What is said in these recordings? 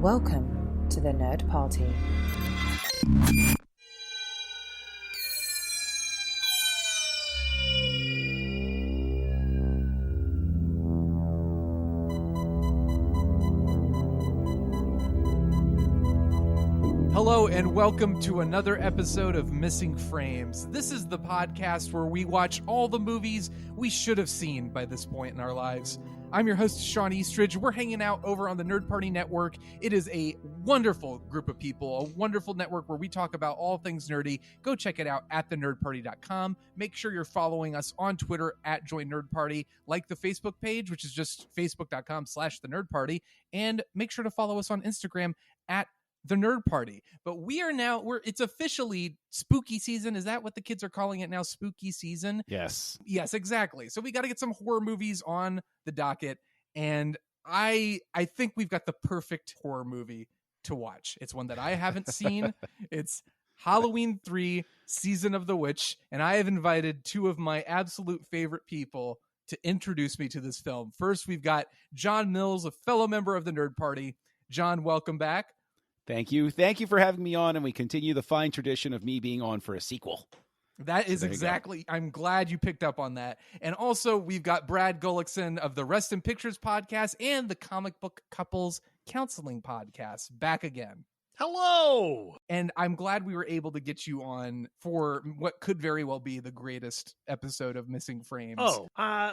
Welcome to the Nerd Party. Hello and welcome to another episode of Missing Frames. This is the podcast where we watch all the movies we should have seen by this point in our lives. I'm your host, Shawn Eastridge. We're hanging out over on the Nerd Party Network. It is a wonderful group of people, a wonderful network where we talk about all things nerdy. Go check it out at thenerdparty.com. Make sure you're following us on Twitter at Join Nerd Party. Like the Facebook page, which is just facebook.com/thenerdparty. And make sure to follow us on Instagram at The Nerd Party. But it's officially spooky season. Is that what the kids are calling it now? Spooky season? Yes, exactly. So we got to get some horror movies on the docket. And I think we've got the perfect horror movie to watch. It's one that I haven't seen. It's Halloween 3, Season of the Witch. And I have invited two of my absolute favorite people to introduce me to this film. First, we've got John Mills, a fellow member of the Nerd Party. John, welcome back. Thank you. Thank you for having me on, and we continue the fine tradition of me being on for a sequel. That is exactly, I'm glad you picked up on that. And also, we've got Brad Gullickson of the Rest in Pictures podcast and the Comic Book Couples Counseling podcast back again. Hello! And I'm glad we were able to get you on for what could very well be the greatest episode of Missing Frames. Oh,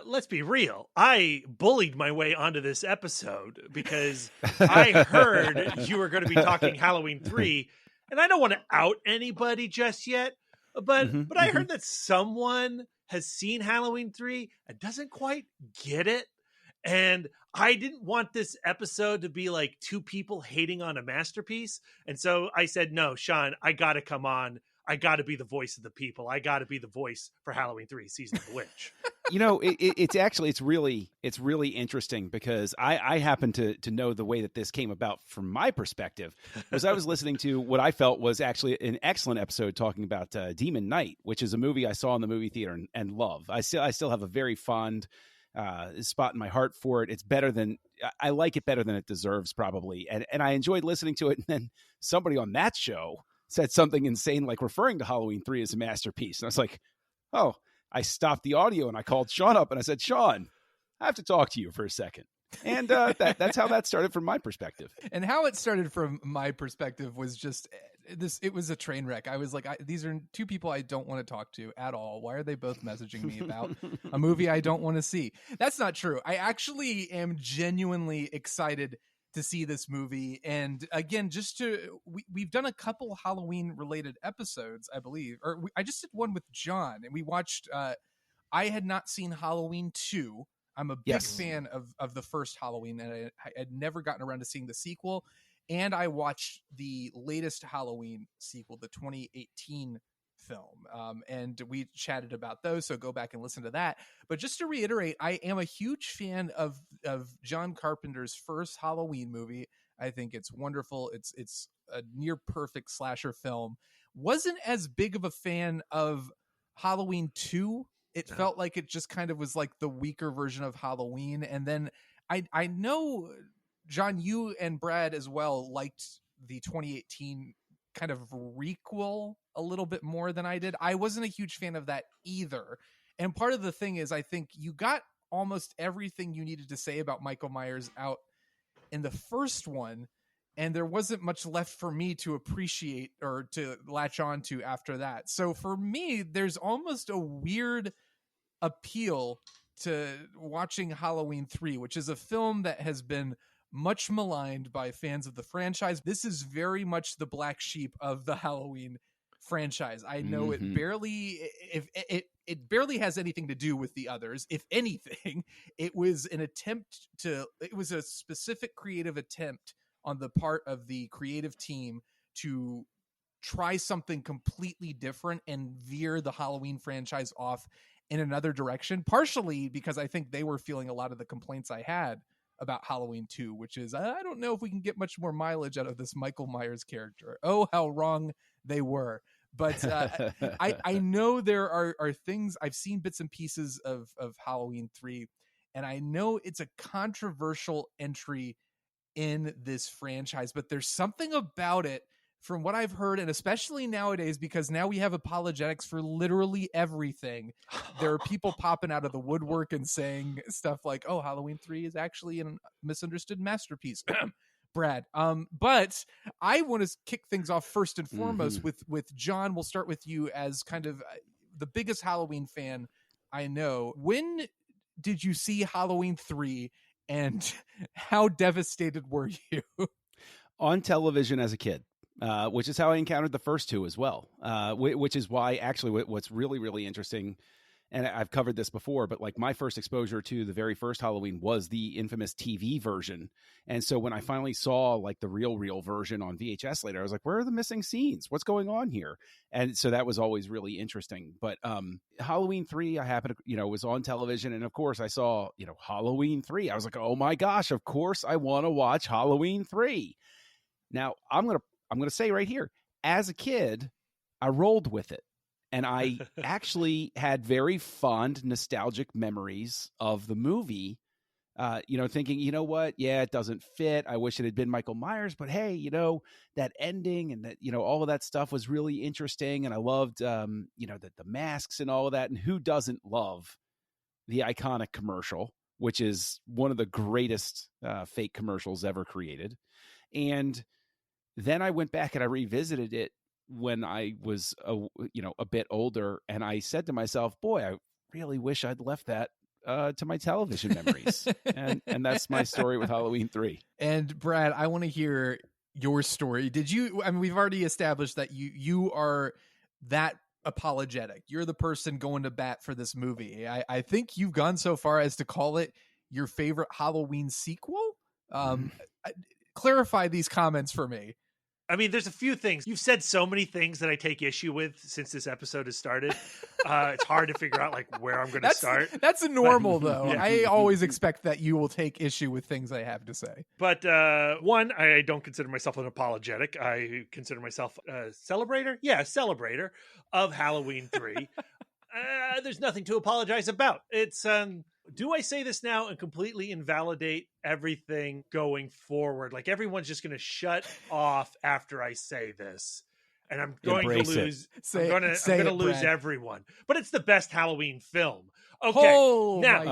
let's be real. I bullied my way onto this episode because I heard you were going to be talking Halloween 3, and I don't want to out anybody just yet, but I heard that someone has seen Halloween 3 and doesn't quite get it. And I didn't want this episode to be like two people hating on a masterpiece. And so I said, no, Shawn, I got to come on. I got to be the voice of the people. I got to be the voice for Halloween 3, Season of the Witch. You know, it's really interesting because I happen to know the way that this came about from my perspective, was I was listening to what I felt was actually an excellent episode talking about Demon Knight, which is a movie I saw in the movie theater and love. I still have a very fond spot in my heart for it. It's better than I like it better than it deserves, probably. And I enjoyed listening to it. And then somebody on that show said something insane, like referring to Halloween 3 as a masterpiece. And I was like, oh, I stopped the audio and I called Shawn up and I said, Shawn, I have to talk to you for a second. And that's how that started from my perspective. And how it started from my perspective was just it was a train wreck. I was like, these are two people I don't want to talk to at all. Why are they both messaging me about a movie I don't want to see? That's not true. I actually am genuinely excited to see this movie. And again, we've done a couple Halloween related episodes, I believe, I just did one with John, and we watched, I had not seen Halloween 2. I'm a big fan of the first Halloween, and I had never gotten around to seeing the sequel. And I watched the latest Halloween sequel, the 2018 film. And we chatted about those, so go back and listen to that. But just to reiterate, I am a huge fan of John Carpenter's first Halloween movie. I think it's wonderful. It's a near perfect slasher film. Wasn't as big of a fan of Halloween 2. It felt like it just kind of was like the weaker version of Halloween. And then I know, John, you and Brad as well liked the 2018 kind of requel a little bit more than I did. I wasn't a huge fan of that either. And part of the thing is, I think you got almost everything you needed to say about Michael Myers out in the first one, and there wasn't much left for me to appreciate or to latch on to after that. So for me, there's almost a weird appeal to watching Halloween 3, which is a film that has been much maligned by fans of the franchise. This is very much the black sheep of the Halloween franchise. I know it barely has anything to do with the others. If anything, it was a specific creative attempt on the part of the creative team to try something completely different and veer the Halloween franchise off in another direction, partially because I think they were feeling a lot of the complaints I had about Halloween 2, which is, I don't know if we can get much more mileage out of this Michael Myers character. Oh, how wrong they were. But I know there are things, I've seen bits and pieces of Halloween 3, and I know it's a controversial entry in this franchise, but there's something about it from what I've heard, and especially nowadays, because now we have apologetics for literally everything. There are people popping out of the woodwork and saying stuff like, oh, Halloween 3 is actually a misunderstood masterpiece. Brad. But I want to kick things off first and foremost with John. We'll start with you as kind of the biggest Halloween fan I know. When did you see Halloween 3 and how devastated were you? On television as a kid. Which is how I encountered the first two as well, which is why actually what's really, really interesting, and I've covered this before, but like my first exposure to the very first Halloween was the infamous TV version. And so when I finally saw like the real version on VHS later, I was like, where are the missing scenes? What's going on here? And so that was always really interesting. But Halloween 3, I happened to, was on television. And of course I saw, Halloween 3. I was like, oh my gosh, of course I want to watch Halloween 3. Now I'm going to say right here, as a kid, I rolled with it. And I actually had very fond, nostalgic memories of the movie, thinking, you know what? Yeah, it doesn't fit. I wish it had been Michael Myers. But hey, that ending and that, all of that stuff was really interesting. And I loved, the masks and all of that. And who doesn't love the iconic commercial, which is one of the greatest fake commercials ever created. And then I went back and I revisited it when I was, a bit older. And I said to myself, boy, I really wish I'd left that to my television memories. and that's my story with Halloween 3. And Brad, I want to hear your story. We've already established that you are that apologetic. You're the person going to bat for this movie. I think you've gone so far as to call it your favorite Halloween sequel. Clarify these comments for me. I mean, there's a few things. You've said so many things that I take issue with since this episode has started. It's hard to figure out where I'm going to start. That's normal, though. Yeah. I always expect that you will take issue with things I have to say. But one, I don't consider myself an apologetic. I consider myself a celebrator. Yeah, a celebrator of Halloween 3. There's nothing to apologize about. It's do I say this now and completely invalidate everything going forward? Like everyone's just going to shut off after I say this, and I'm going to lose. I'm going to lose Brad. Everyone. But it's the best Halloween film. Okay, oh now, my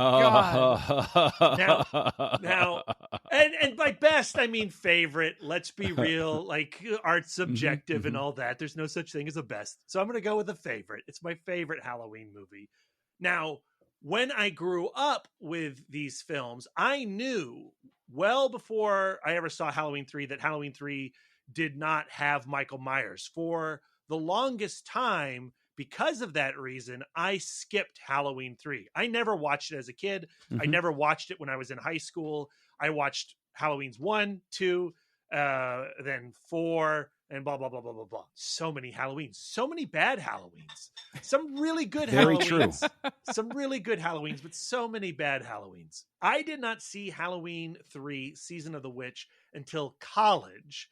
God. now, and by best I mean favorite. Let's be real. Like art's subjective and all that. There's no such thing as a best. So I'm going to go with a favorite. It's my favorite Halloween movie. Now, when I grew up with these films, I knew well before I ever saw Halloween 3 that Halloween 3 did not have Michael Myers. For the longest time, because of that reason, I skipped Halloween 3. I never watched it as a kid. I never watched it when I was in high school. I watched Halloween's 1, 2, then 4, and blah, blah, blah, blah, blah, blah. So many Halloweens. So many bad Halloweens. Some really good Very Halloweens. true. Some really good Halloweens, but so many bad Halloweens. I did not see Halloween 3, Season of the Witch, until college.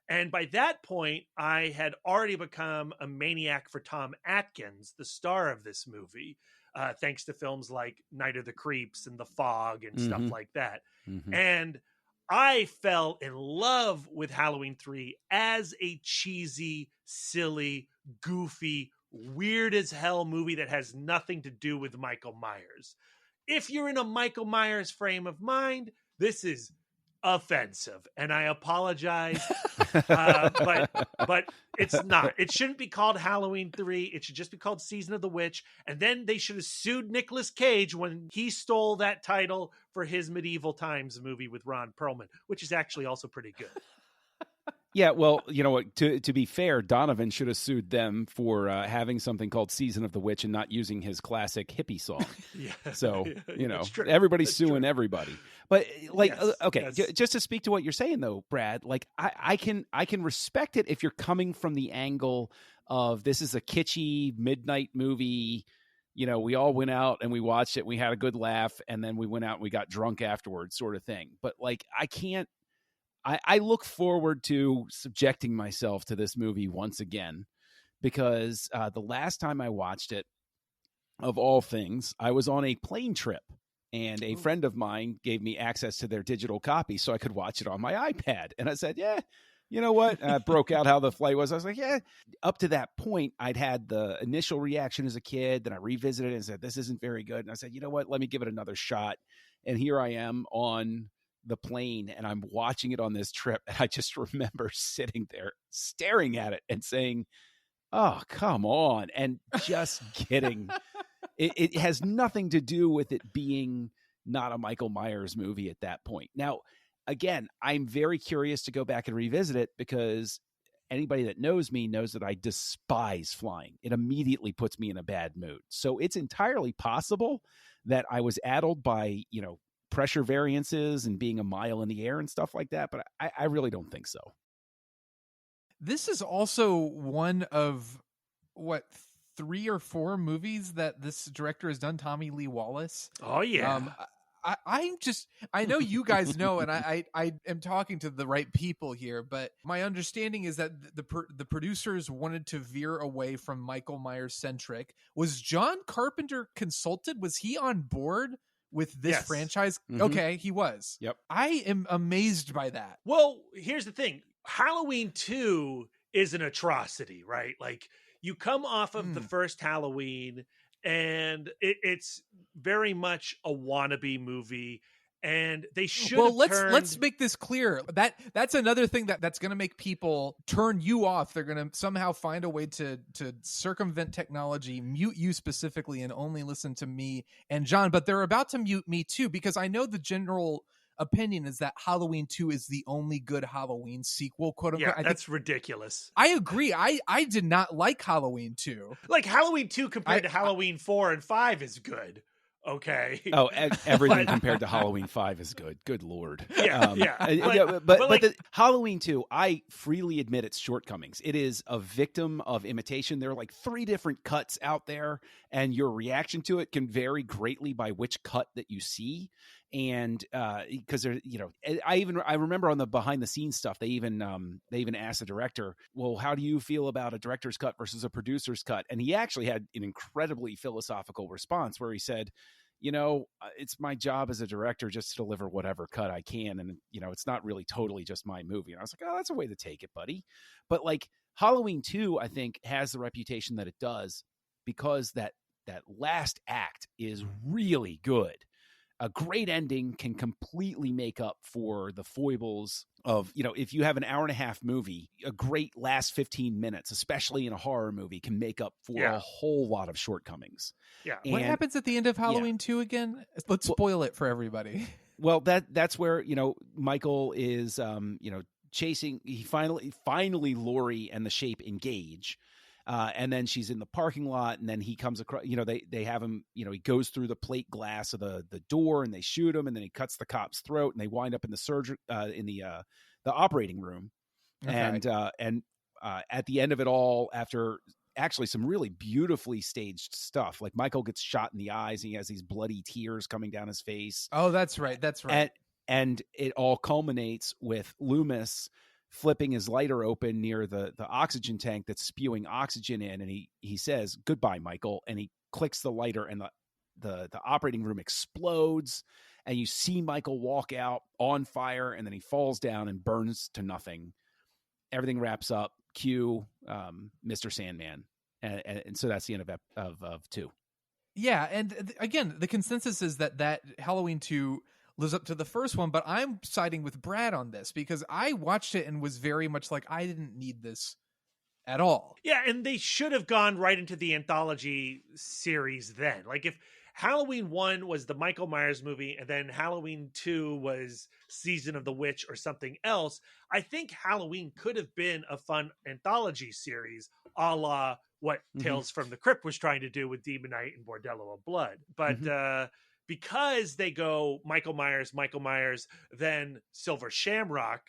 And by that point, I had already become a maniac for Tom Atkins, the star of this movie, thanks to films like Night of the Creeps and The Fog and stuff like that. And I fell in love with Halloween 3 as a cheesy, silly, goofy, weird as hell movie that has nothing to do with Michael Myers. If you're in a Michael Myers frame of mind, this is offensive, and I apologize, but it's not. It shouldn't be called Halloween 3. It should just be called Season of the Witch. And then they should have sued Nicolas Cage when he stole that title for his Medieval Times movie with Ron Perlman, which is actually also pretty good. Yeah, well, you know what? To be fair, Donovan should have sued them for having something called "Season of the Witch" and not using his classic hippie song. Yeah, so everybody's suing everybody. But okay, yes. Just to speak to what you're saying though, Brad, like I can respect it if you're coming from the angle of this is a kitschy midnight movie. You know, we all went out and we watched it. We had a good laugh, and then we went out and we got drunk afterwards, sort of thing. But like, I can't. I look forward to subjecting myself to this movie once again, because the last time I watched it, of all things, I was on a plane trip And a friend of mine gave me access to their digital copy so I could watch it on my iPad. And I said, yeah, you know what? I broke out how the flight was. I was like, yeah. Up to that point, I'd had the initial reaction as a kid. Then I revisited it and said, this isn't very good. And I said, you know what? Let me give it another shot. And here I am on the plane and I'm watching it on this trip. And I just remember sitting there staring at it and saying, oh, come on. And just getting, it has nothing to do with it being not a Michael Myers movie at that point. Now, again, I'm very curious to go back and revisit it because anybody that knows me knows that I despise flying. It immediately puts me in a bad mood. So it's entirely possible that I was addled by, pressure variances and being a mile in the air and stuff like that. But I really don't think so. This is also one of, 3 or 4 movies that this director has done, Tommy Lee Wallace. Oh, yeah. I know you guys know, and I am talking to the right people here, but my understanding is that the producers wanted to veer away from Michael Myers centric. Was John Carpenter consulted? Was he on board with this franchise? Mm-hmm. Okay, he was. Yep. I am amazed by that. Well, here's the thing. Halloween 2 is an atrocity, right? Like, you come off of the first Halloween and it's very much a wannabe movie, and they should let's make this clear. That's another thing that's going to make people turn you off. They're going to somehow find a way to circumvent technology, mute you specifically, and only listen to me and John. But they're about to mute me too, because I know the general opinion is that Halloween 2 is the only good Halloween sequel, quote unquote. Yeah, that's ridiculous. I agree. I did not like Halloween 2. Like, Halloween 2 compared to Halloween 4 and 5 is good. Okay. Oh, everything compared to Halloween 5 is good. Good Lord. Yeah. But the Halloween 2, I freely admit its shortcomings. It is a victim of imitation. There are like 3 different cuts out there, and your reaction to it can vary greatly by which cut that you see. And because I remember on the behind the scenes stuff, they even asked the director, well, how do you feel about a director's cut versus a producer's cut? And he actually had an incredibly philosophical response where he said, it's my job as a director just to deliver whatever cut I can. And, it's not really totally just my movie. And I was like, oh, that's a way to take it, buddy. But like Halloween 2, I think, has the reputation that it does because that last act is really good. A great ending can completely make up for the foibles of, if you have an hour and a half movie, a great last 15 minutes, especially in a horror movie, can make up for a whole lot of shortcomings. Yeah. And what happens at the end of Halloween 2 again? Let's spoil it for everybody. Well, that's where, Michael is, chasing. He finally Laurie and the Shape engage. And then she's in the parking lot, and then he comes across, they have him, he goes through the plate glass of the door, and they shoot him, and then he cuts the cop's throat, and they wind up in the operating room. Okay. And at the end of it all, after actually some really beautifully staged stuff, like Michael gets shot in the eyes, and he has these bloody tears coming down his face. Oh, that's right. And it all culminates with Loomis flipping his lighter open near the oxygen tank that's spewing oxygen in, and he says, "Goodbye, Michael," and he clicks the lighter, and the operating room explodes, and you see Michael walk out on fire, and then he falls down and burns to nothing. Everything wraps up. Cue Mr. Sandman, and so that's the end of 2. Yeah, and again, the consensus is that Halloween 2 lives up to the first one, but I'm siding with Brad on this because I watched it and was very much like, I didn't need this at all. Yeah, and they should have gone right into the anthology series then. Like, if Halloween 1 was the Michael Myers movie and then Halloween 2 was Season of the Witch or something else, I think Halloween could have been a fun anthology series a la what Tales from the Crypt was trying to do with Demon Knight and Bordello of Blood. But because they go Michael Myers, then Silver Shamrock,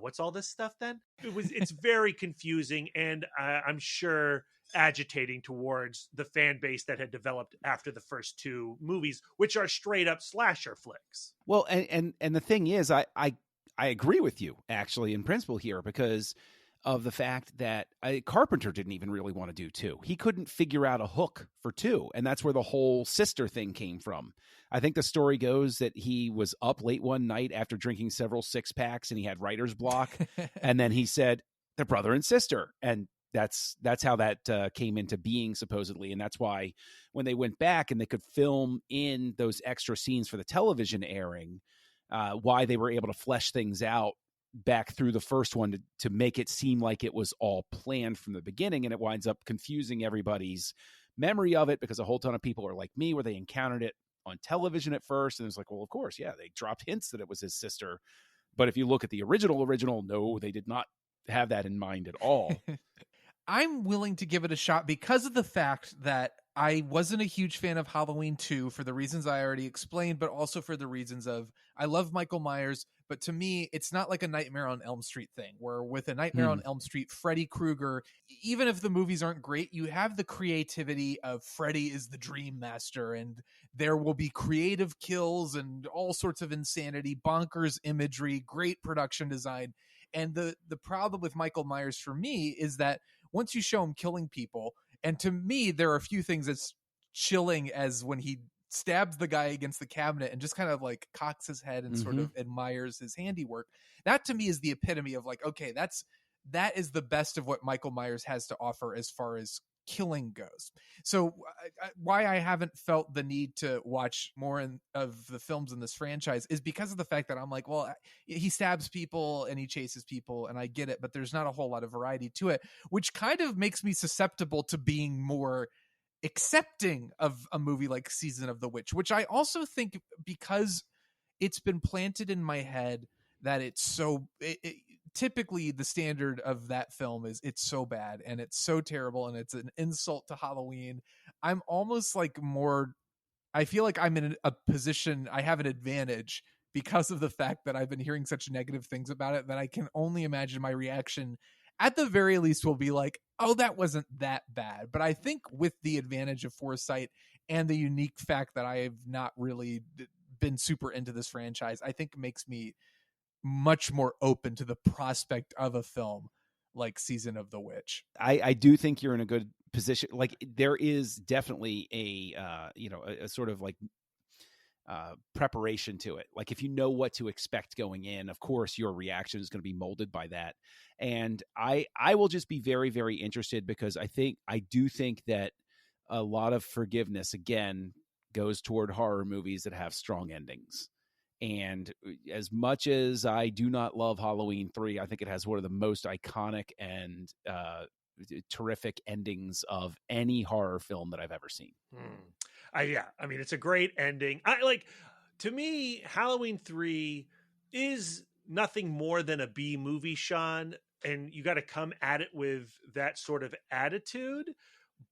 what's all this stuff then? It's very confusing, and I'm sure agitating towards the fan base that had developed after the first 2 movies, which are straight up slasher flicks. Well, and the thing is, I agree with you actually in principle here, because of the fact that Carpenter didn't even really want to do 2. He couldn't figure out a hook for 2. And that's where the whole sister thing came from. I think the story goes that he was up late one night after drinking several 6-packs and he had writer's block. And then he said, they're brother and sister. And that's how that came into being, supposedly. And that's why when they went back and they could film in those extra scenes for the television airing, why they were able to flesh things out back through the first one to make it seem like it was all planned from the beginning. And it winds up confusing everybody's memory of it, because a whole ton of people are like me, where they encountered it on television at first. And it's like, well, of course, yeah, they dropped hints that it was his sister. But if you look at the original, no, they did not have that in mind at all. I'm willing to give it a shot because of the fact that I wasn't a huge fan of Halloween 2 for the reasons I already explained, but also for the reasons of I love Michael Myers, but to me, it's not like a Nightmare on Elm Street thing, where with a Nightmare on Elm Street, Freddy Krueger, even if the movies aren't great, you have the creativity of Freddy is the dream master, and there will be creative kills and all sorts of insanity, bonkers imagery, great production design. And the problem with Michael Myers for me is that once you show him killing people, and to me, there are a few things that's chilling, as when he stabs the guy against the cabinet and just kind of like cocks his head and sort of admires his handiwork. That to me is the epitome of like, okay, that is the best of what Michael Myers has to offer as far as killing goes. So why I haven't felt the need to watch more of the films in this franchise is because of the fact that I'm like, well, he stabs people and he chases people, and I get it, but there's not a whole lot of variety to it, which kind of makes me susceptible to being more accepting of a movie like Season of the Witch, which I also think, because it's been planted in my head that it's so typically the standard of that film is it's so bad and it's so terrible and it's an insult to Halloween. I'm almost like I feel like I'm in a position, I have an advantage because of the fact that I've been hearing such negative things about it, that I can only imagine my reaction at the very least will be like, oh, that wasn't that bad. But I think with the advantage of foresight and the unique fact that I have not really been super into this franchise, I think makes me much more open to the prospect of a film like Season of the Witch. I do think you're in a good position. Like, there is definitely a sort of like preparation to it. Like, if you know what to expect going in, of course your reaction is going to be molded by that. And I will just be very, very interested, because I do think that a lot of forgiveness again goes toward horror movies that have strong endings. And as much as I do not love Halloween 3, I think it has one of the most iconic and terrific endings of any horror film that I've ever seen. Yeah, I mean, it's a great ending. To me, Halloween 3 is nothing more than a B movie, Shawn, and you got to come at it with that sort of attitude.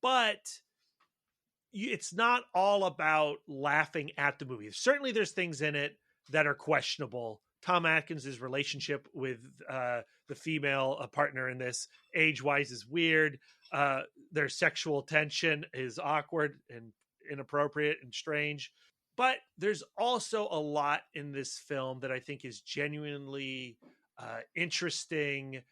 But it's not all about laughing at the movie. Certainly there's things in it that are questionable. Tom Atkins' relationship with the female partner in this, age-wise, is weird. Their sexual tension is awkward and inappropriate and strange. But there's also a lot in this film that I think is genuinely interesting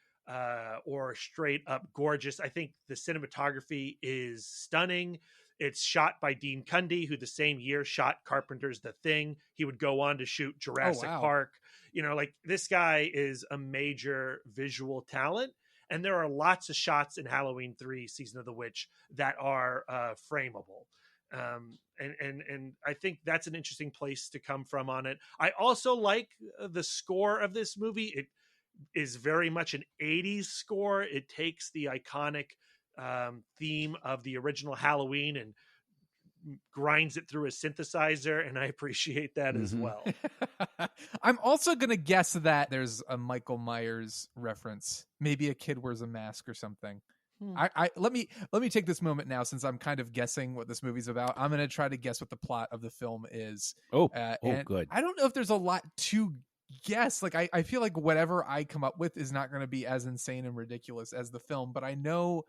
or straight up gorgeous. I think the cinematography is stunning. It's shot by Dean Cundey, who the same year shot Carpenter's The Thing. He would go on to shoot Jurassic Park. This guy is a major visual talent. And there are lots of shots in Halloween 3, Season of the Witch, that are frameable. And I think that's an interesting place to come from on it. I also like the score of this movie. It is very much an 80s score. It takes the iconic theme of the original Halloween and grinds it through a synthesizer, and I appreciate that as well. I'm also gonna guess that there's a Michael Myers reference. Maybe a kid wears a mask or something. Let me take this moment now, since I'm kind of guessing what this movie's about. I'm gonna try to guess what the plot of the film is. And good. I don't know if there's a lot to guess. Like, I feel like whatever I come up with is not going to be as insane and ridiculous as the film, but I know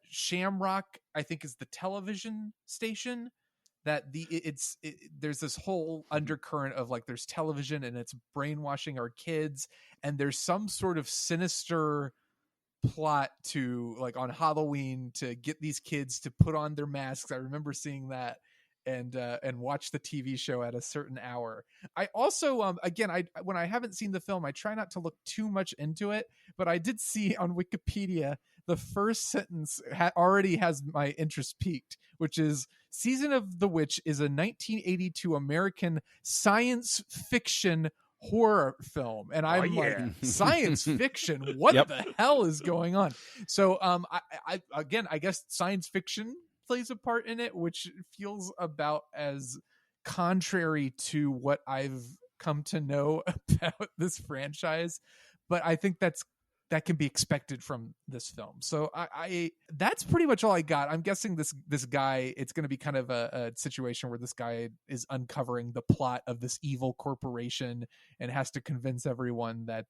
Shamrock, I think, is the television station that there's this whole undercurrent of like, there's television and it's brainwashing our kids, and there's some sort of sinister plot to like on Halloween to get these kids to put on their masks. I remember seeing that and watch the TV show at a certain hour. I also again, when I haven't seen the film, I try not to look too much into it, but I did see on Wikipedia the first sentence already has my interest peaked, which is Season of the Witch is a 1982 American science fiction horror film. And I'm like, science fiction? What the hell is going on? So I guess science fiction plays a part in it, which feels about as contrary to what I've come to know about this franchise. But I think that can be expected from this film. So I that's pretty much all I got. I'm guessing this guy, it's going to be kind of a situation where this guy is uncovering the plot of this evil corporation and has to convince everyone that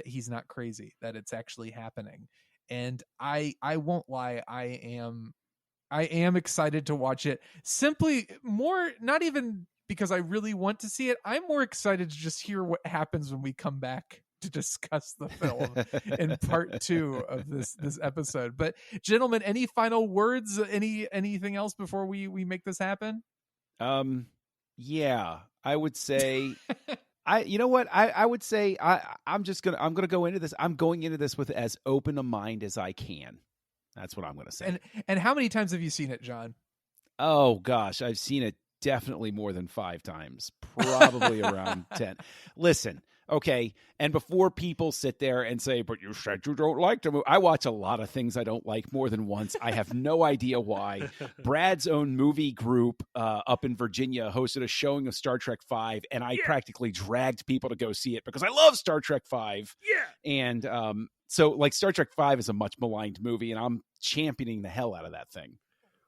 he's not crazy, that it's actually happening. And I won't lie, I am excited to watch it. Simply more, not even because I really want to see it. I'm more excited to just hear what happens when we come back to discuss the film in part 2 of this episode. But gentlemen, any final words, anything else before we make this happen? Yeah, I would say you know what? I would say I'm gonna go into this. I'm going into this with as open a mind as I can. That's what I'm gonna say. And how many times have you seen it, John? Oh gosh, I've seen it definitely more than 5 times, probably around 10. Listen, okay, and before people sit there and say, but you said you don't like the movie, I watch a lot of things I don't like more than once. I have no idea why. Brad's own movie group up in Virginia hosted a showing of Star Trek V, and I practically dragged people to go see it because I love Star Trek V. Yeah. And so, like, Star Trek V is a much maligned movie, and I'm championing the hell out of that thing.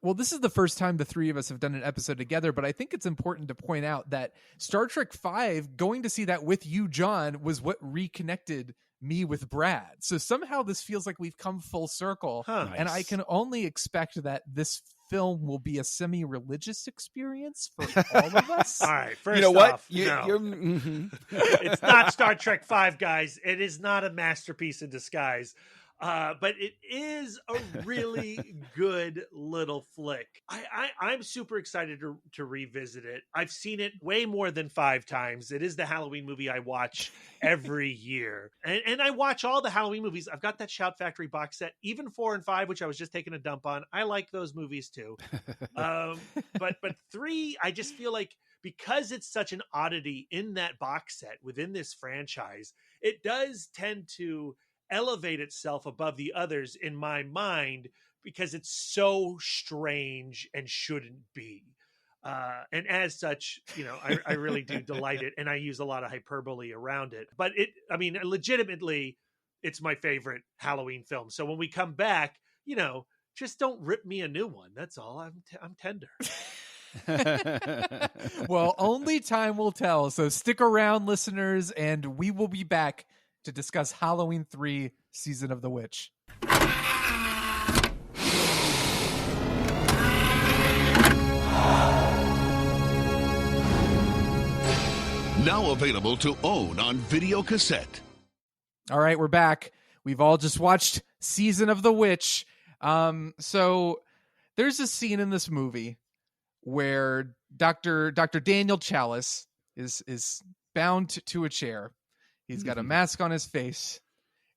Well, this is the first time the three of us have done an episode together, but I think it's important to point out that Star Trek V, going to see that with you, John, was what reconnected me with Brad. So somehow this feels like we've come full circle. Nice. And I can only expect that this film will be a semi-religious experience for all of us. All right, first you know what? off, it's not Star Trek V, guys. It is not a masterpiece in disguise. But it is a really good little flick. I'm super excited to revisit it. I've seen it way more than 5 times. It is the Halloween movie I watch every year. And I watch all the Halloween movies. I've got that Shout Factory box set, even 4 and 5, which I was just taking a dump on. I like those movies too. But 3, I just feel like because it's such an oddity in that box set within this franchise, it does tend to elevate itself above the others in my mind because it's so strange and shouldn't be. And as such, I really do delight it, and I use a lot of hyperbole around it. But legitimately, it's my favorite Halloween film. So when we come back, just don't rip me a new one. That's all. I'm tender. Well, only time will tell. So stick around, listeners, and we will be back to discuss Halloween 3, Season of the Witch. Now available to own on video cassette. All right, we're back. We've all just watched Season of the Witch. So there's a scene in this movie where Dr. Daniel Chalice is bound to a chair. He's got a mask on his face,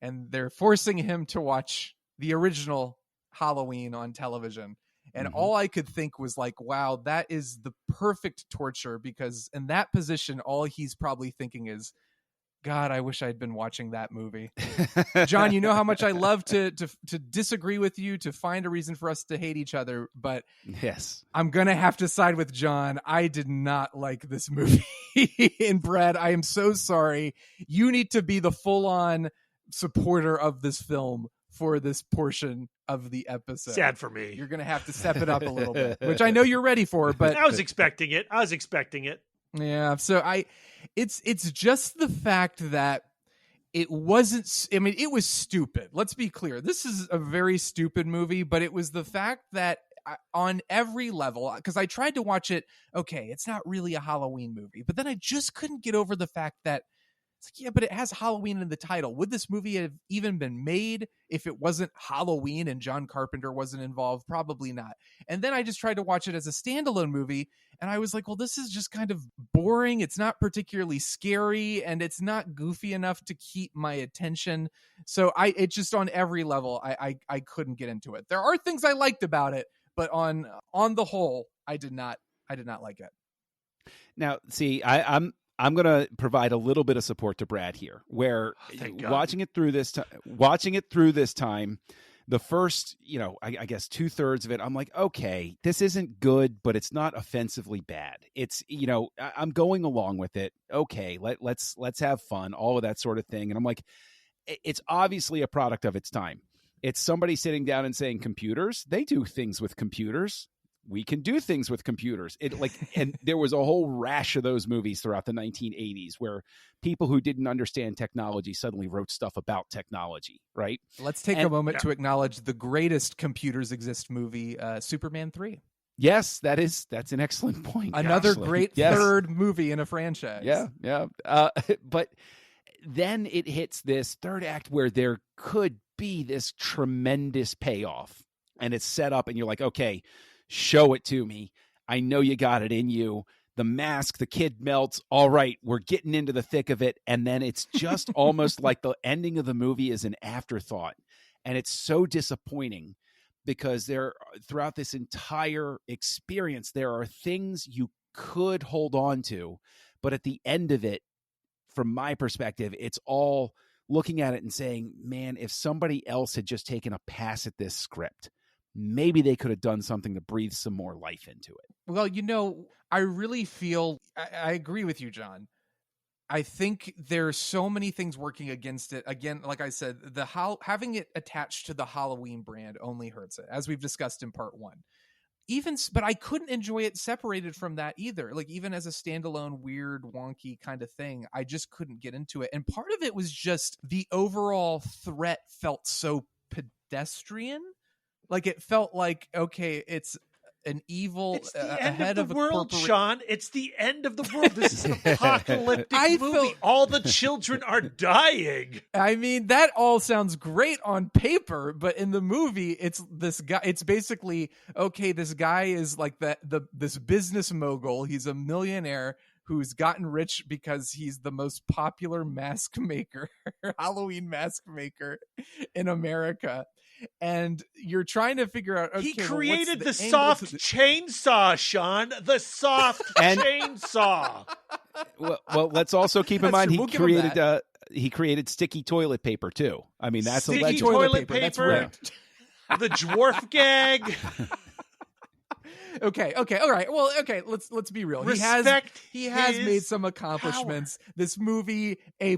and they're forcing him to watch the original Halloween on television. And all I could think was like, wow, that is the perfect torture, because in that position, all he's probably thinking is, God, I wish I'd been watching that movie. John, you know how much I love to disagree with you, to find a reason for us to hate each other, but yes, I'm going to have to side with John. I did not like this movie. And Brad, I am so sorry. You need to be the full-on supporter of this film for this portion of the episode. Sad for me. You're going to have to step it up a little bit, which I know you're ready for, but I was expecting it. Yeah, so it's just the fact that it wasn't, it was stupid. Let's be clear. This is a very stupid movie, but it was the fact that on every level, because I tried to watch it, okay, it's not really a Halloween movie, but then I just couldn't get over the fact that It's like, yeah, but it has Halloween in the title. Would this movie have even been made if it wasn't Halloween and John Carpenter wasn't involved? Probably not. And then I just tried to watch it as a standalone movie, and I was like, well, this is just kind of boring. It's not particularly scary, and it's not goofy enough to keep my attention. So it just on every level, I couldn't get into it. There are things I liked about it, but on the whole, I did not like it. Now, see, I'm going to provide a little bit of support to Brad here, where watching it through this time, the first, I guess 2/3 of it, I'm like, okay, this isn't good, but it's not offensively bad. It's, I'm going along with it. Okay, let's have fun, all of that sort of thing. And I'm like, it's obviously a product of its time. It's somebody sitting down and saying, computers, they do things with computers. We can do things with computers. And there was a whole rash of those movies throughout the 1980s where people who didn't understand technology suddenly wrote stuff about technology, right? Let's take a moment to acknowledge the greatest computers exist movie, Superman 3. Yes, that's an excellent point. Another great third movie in a franchise. Yeah. But then it hits this third act where there could be this tremendous payoff, and it's set up, and you're like, okay, show it to me. I know you got it in you. The mask, the kid melts. All right, we're getting into the thick of it. And then it's just almost like the ending of the movie is an afterthought. And it's so disappointing because throughout this entire experience, there are things you could hold on to. But at the end of it, from my perspective, it's all looking at it and saying, man, if somebody else had just taken a pass at this script, maybe they could have done something to breathe some more life into it. Well, I really feel I agree with you, John. I think there's so many things working against it. Again, like I said, having it attached to the Halloween brand only hurts it, as we've discussed in part 1. But I couldn't enjoy it separated from that either. Like, even as a standalone, weird, wonky kind of thing, I just couldn't get into it. And part of it was just the overall threat felt so pedestrian. Like, it felt like, okay, it's an evil it's the end of the world, Sean. It's the end of the world. This is an apocalyptic movie. All the children are dying. I mean, that all sounds great on paper, but in the movie, it's this guy. It's basically, okay, this guy is like this business mogul. He's a millionaire who's gotten rich because he's the most popular mask maker, Halloween mask maker in America. And you're trying to figure out, okay, he created the soft chainsaw, Sean. The soft chainsaw. Well, let's also keep in mind he created sticky toilet paper too. I mean, that's sticky a legend. Toilet paper. That's right. The dwarf gag. Okay, all right. Well, okay, let's be real. He has made some accomplishments. Power. This movie, A+.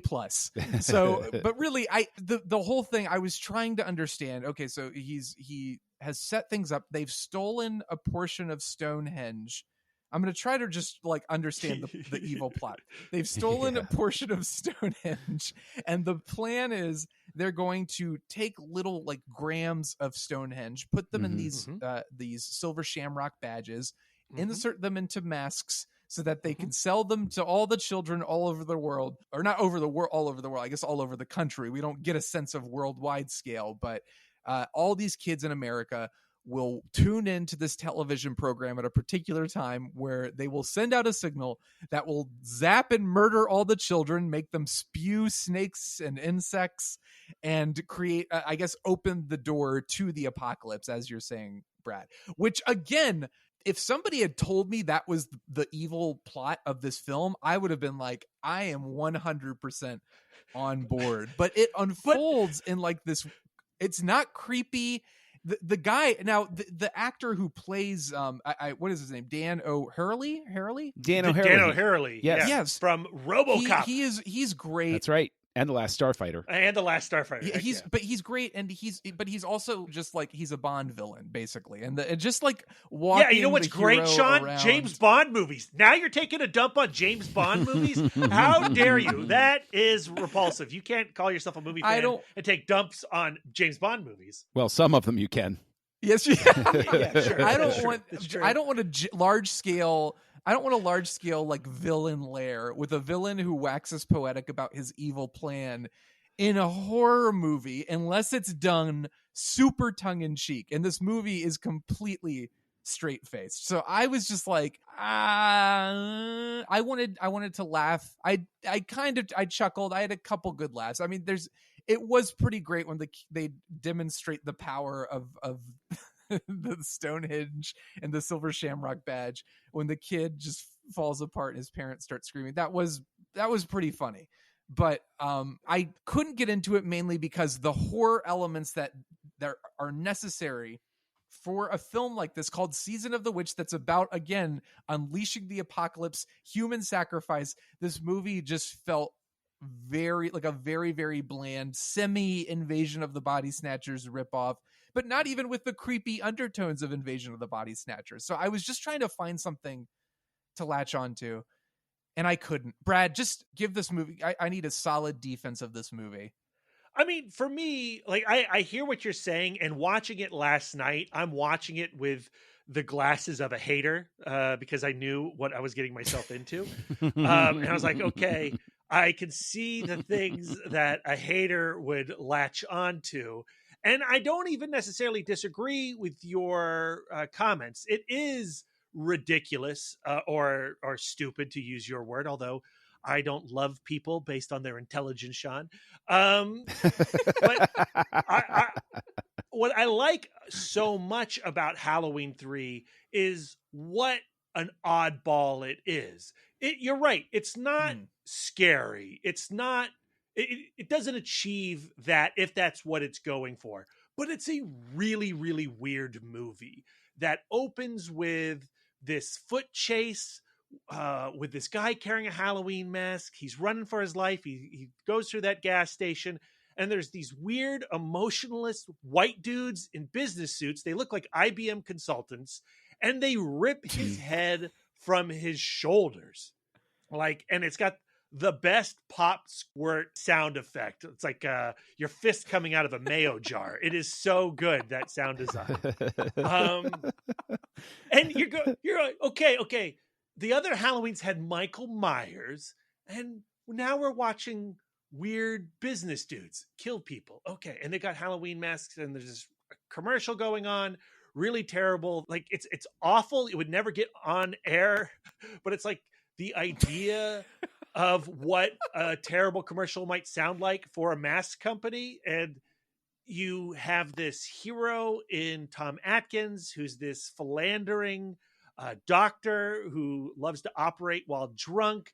So, but really, the whole thing, I was trying to understand. Okay, so he has set things up. They've stolen a portion of Stonehenge. I'm going to try to just understand the evil plot. They've stolen a portion of Stonehenge, and the plan is they're going to take little grams of Stonehenge, put them in these silver shamrock badges, insert them into masks so that they can sell them to all the children all over the world, or not over the world, all over the world, I guess all over the country. We don't get a sense of worldwide scale, but all these kids in America will tune into this television program at a particular time where they will send out a signal that will zap and murder all the children, make them spew snakes and insects, and create, open the door to the apocalypse, as you're saying, Brad. Which, again, if somebody had told me that was the evil plot of this film, I would have been like, I am 100% on board. But it unfolds in this, it's not creepy. The guy now, the actor who plays what is his name? Dan O'Hurley? Dan O'Hurley. Yes. From RoboCop. He's great. That's right. And The Last Starfighter. But he's great, and he's also just he's a Bond villain basically, and just walking. Yeah, you know what's great, Sean? Around. James Bond movies. Now you're taking a dump on James Bond movies. How dare you? That is repulsive. You can't call yourself a movie fan and take dumps on James Bond movies. Well, some of them you can. Yes, yeah, sure. I don't want a large scale a large scale like villain lair with a villain who waxes poetic about his evil plan in a horror movie unless it's done super tongue in cheek. And this movie is completely straight faced. So I was just like, I wanted to laugh. I chuckled. I had a couple good laughs. I mean, it was pretty great when they demonstrate the power of the Stonehenge and the Silver Shamrock badge when the kid just falls apart and his parents start screaming. That was pretty funny. But I couldn't get into it mainly because the horror elements that are necessary for a film like this called Season of the Witch, that's about, again, unleashing the apocalypse, human sacrifice. This movie just felt very very bland semi-Invasion of the Body Snatchers ripoff, but not even with the creepy undertones of Invasion of the Body Snatchers. So I was just trying to find something to latch onto, and I couldn't. Brad, just give this movie, I need a solid defense of this movie. I mean, for me, like, I hear what you're saying, and watching it last night, I'm watching it with the glasses of a hater because I knew what I was getting myself into. And I was like, okay, I can see the things that a hater would latch onto. And I don't even necessarily disagree with your comments. It is ridiculous or stupid, to use your word, although I don't love people based on their intelligence, Shawn. But what I like so much about Halloween 3 is what an oddball it is. You're right. It's not scary. It's not, it doesn't achieve that if that's what it's going for, but it's a really, really weird movie that opens with this foot chase with this guy carrying a Halloween mask. He's running for his life. He goes through that gas station, and there's these weird emotionless white dudes in business suits. They look like IBM consultants, and they rip his head from his shoulders. And it's got the best pop squirt sound effect. It's like your fist coming out of a mayo jar. It is so good, that sound design. And you're like, okay. The other Halloweens had Michael Myers, and now we're watching weird business dudes kill people. Okay, and they got Halloween masks, and there's this commercial going on, really terrible. Like, it's awful. It would never get on air, but it's like the idea of what a terrible commercial might sound like for a mask company. And you have this hero in Tom Atkins, who's this philandering doctor who loves to operate while drunk.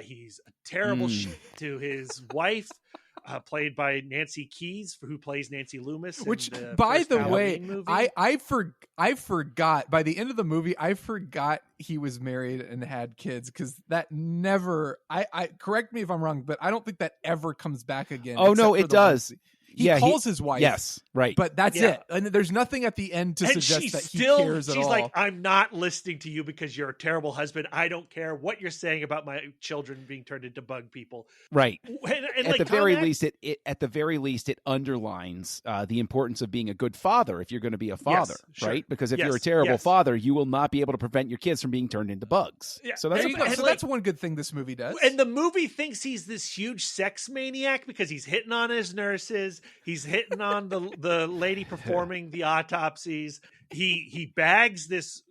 He's a terrible shit to his wife, played by Nancy Keys, who plays Nancy Loomis. Which, by the way, I forgot by the end of the movie, I forgot he was married and had kids, because that never. I correct me if I'm wrong, but I don't think that ever comes back again. Oh no, it does. He calls his wife. Yes, right. But that's it. And there's nothing at the end to suggest that he cares at all. She's like, I'm not listening to you because you're a terrible husband. I don't care what you're saying about my children being turned into bug people. Right. And at the very least, it underlines the importance of being a good father if you're going to be a father, right? Because if you're a terrible father, you will not be able to prevent your kids from being turned into bugs. Yeah. So that's one good thing this movie does. And the movie thinks he's this huge sex maniac because he's hitting on his nurses. He's hitting on the lady performing the autopsies. He bags this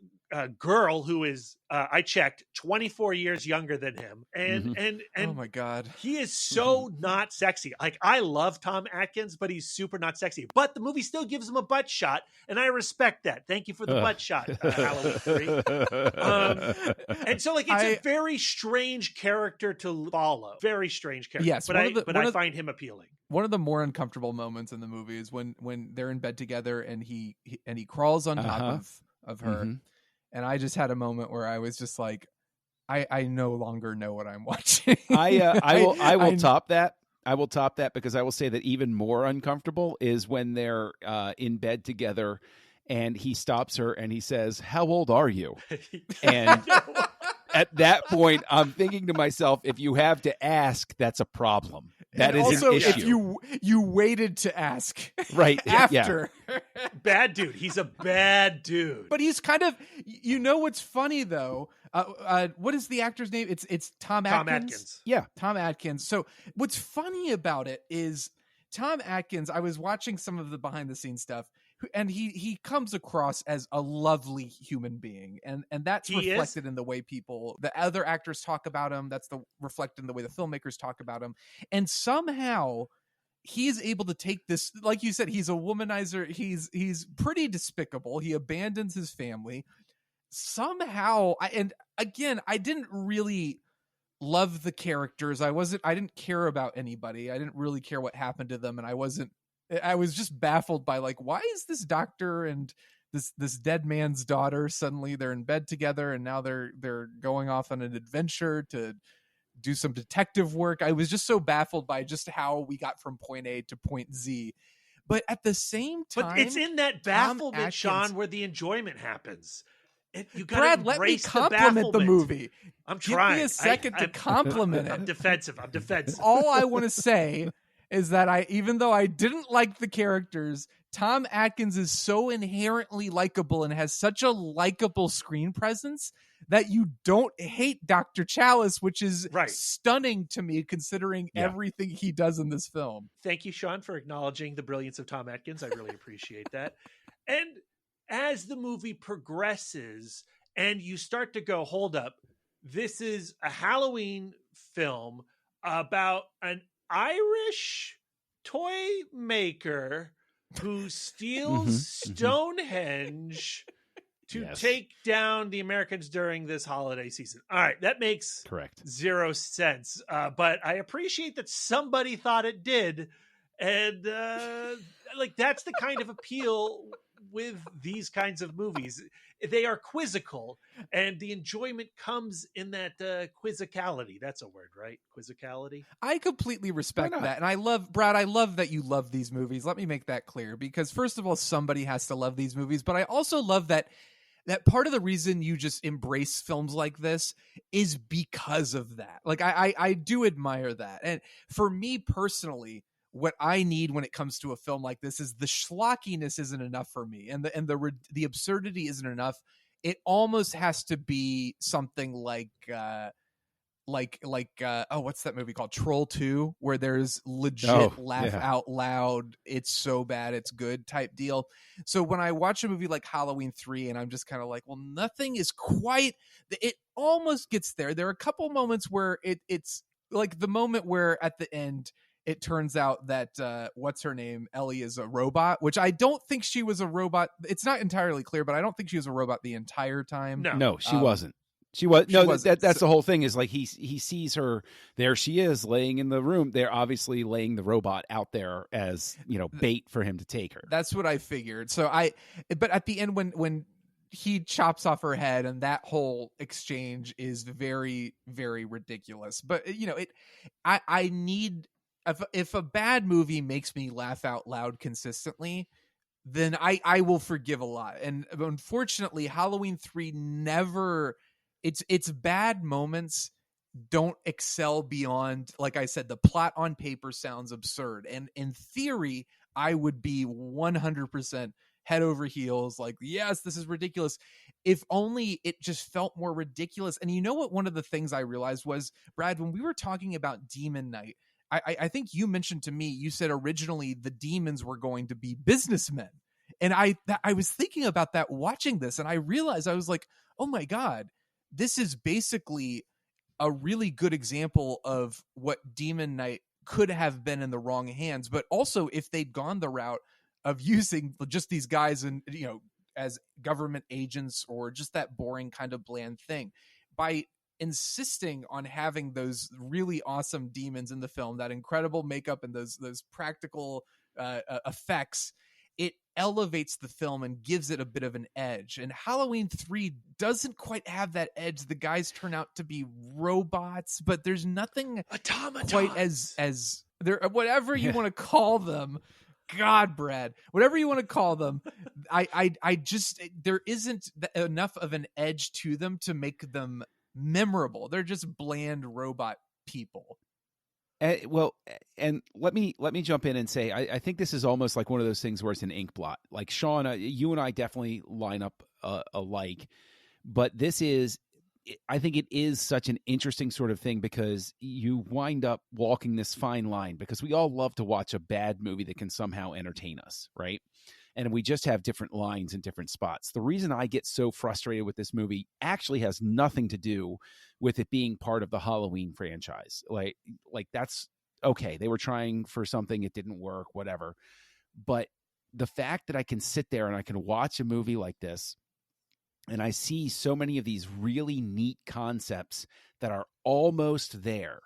girl who is I checked 24 years younger than him, and oh my god, he is so not sexy. Like, I love Tom Atkins, but he's super not sexy. But the movie still gives him a butt shot, and I respect that. Thank you for the butt shot, Halloween 3. And so, like, it's a very strange character to follow. Very strange character. Yes, but I find him appealing. One of the more uncomfortable moments in the movie is when they're in bed together and he crawls on top of her. And I just had a moment where I was just like, I no longer know what I'm watching. I will top that. I will top that, because I will say that even more uncomfortable is when they're in bed together and he stops her and he says, "How old are you?" And at that point, I'm thinking to myself, if you have to ask, that's a problem. That is also, an issue. If you waited to ask, right after, bad dude. He's a bad dude. But he's kind of. You know what's funny though? What is the actor's name? It's Tom Tom Atkins. Atkins. Yeah. Tom Atkins. So what's funny about it is Tom Atkins, I was watching some of the behind the scenes stuff, and he comes across as a lovely human being. And that's reflected in the way the other actors talk about him. That's reflected in the way the filmmakers talk about him. And somehow he is able to take this, like you said, he's a womanizer. He's pretty despicable. He abandons his family. Somehow, I didn't really love the characters. I didn't care about anybody. I didn't really care what happened to them. And I was just baffled by, like, why is this doctor and this dead man's daughter, suddenly they're in bed together, and now they're going off on an adventure to do some detective work. I was just so baffled by just how we got from point A to point Z. But at the same time, but it's in that bafflement, Sean, where the enjoyment happens. You got Brad, let me compliment the movie. I'm trying. Give me a second to compliment it. I'm defensive. All I want to say is that even though I didn't like the characters, Tom Atkins is so inherently likable and has such a likable screen presence that you don't hate Dr. Chalice, which is stunning to me considering everything he does in this film. Thank you, Sean, for acknowledging the brilliance of Tom Atkins. I really appreciate that. And as the movie progresses and you start to go, hold up, this is a Halloween film about an Irish toy maker who steals Stonehenge to take down the Americans during this holiday season. All right, that makes zero sense. But I appreciate that somebody thought it did. And that's the kind of appeal with these kinds of movies. They are quizzical, and the enjoyment comes in that quizzicality. That's a word, right? Quizzicality. I completely respect that. And I love, Brad, I love that you love these movies. Let me make that clear, because first of all, somebody has to love these movies, but I also love that part of the reason you just embrace films like this is because of that. Like, I do admire that. And for me personally, what I need when it comes to a film like this is the schlockiness isn't enough for me, and the absurdity isn't enough. It almost has to be something like what's that movie called? Troll 2, where there's legit laugh out loud, it's so bad it's good type deal. So when I watch a movie like Halloween 3 and I'm just kind of like, well, nothing is quite, it almost gets there. There are a couple moments where it's like the moment where at the end it turns out that what's her name, Ellie, is a robot, which I don't think she was a robot. It's not entirely clear, but I don't think she was a robot the entire time. No, she wasn't. She was that's the whole thing, is like he sees her, there she is laying in the room. They're obviously laying the robot out there as, bait for him to take her. That's what I figured. But at the end when he chops off her head, and that whole exchange is very, very ridiculous. But I need, if a bad movie makes me laugh out loud consistently, then I will forgive a lot. And unfortunately, Halloween 3 never, its bad moments don't excel beyond, like I said, the plot on paper sounds absurd. And in theory, I would be 100% head over heels, like, yes, this is ridiculous. If only it just felt more ridiculous. And you know what? One of the things I realized was, Brad, when we were talking about Demon Knight, I think you mentioned to me, you said originally the demons were going to be businessmen. And I was thinking about that watching this, and I realized, I was like, oh my God, this is basically a really good example of what Demon Knight could have been in the wrong hands. But also, if they'd gone the route of using just these guys and, as government agents, or just that boring kind of bland thing, by insisting on having those really awesome demons in the film, that incredible makeup and those practical effects, it elevates the film and gives it a bit of an edge. And Halloween 3 doesn't quite have that edge. The guys turn out to be robots, but there's nothing quite as there, whatever you want to call them. God, Brad, whatever you want to call them, I just, there isn't enough of an edge to them to make them memorable. They're just bland robot people. And let me jump in and say, I think this is almost like one of those things where it's an ink blot. Like, Sean, you and I definitely line up alike, but this is, I think it is such an interesting sort of thing because you wind up walking this fine line because we all love to watch a bad movie that can somehow entertain us, right? And we just have different lines in different spots. The reason I get so frustrated with this movie actually has nothing to do with it being part of the Halloween franchise. Like that's okay. They were trying for something, it didn't work, whatever. But the fact that I can sit there and I can watch a movie like this and I see so many of these really neat concepts that are almost there,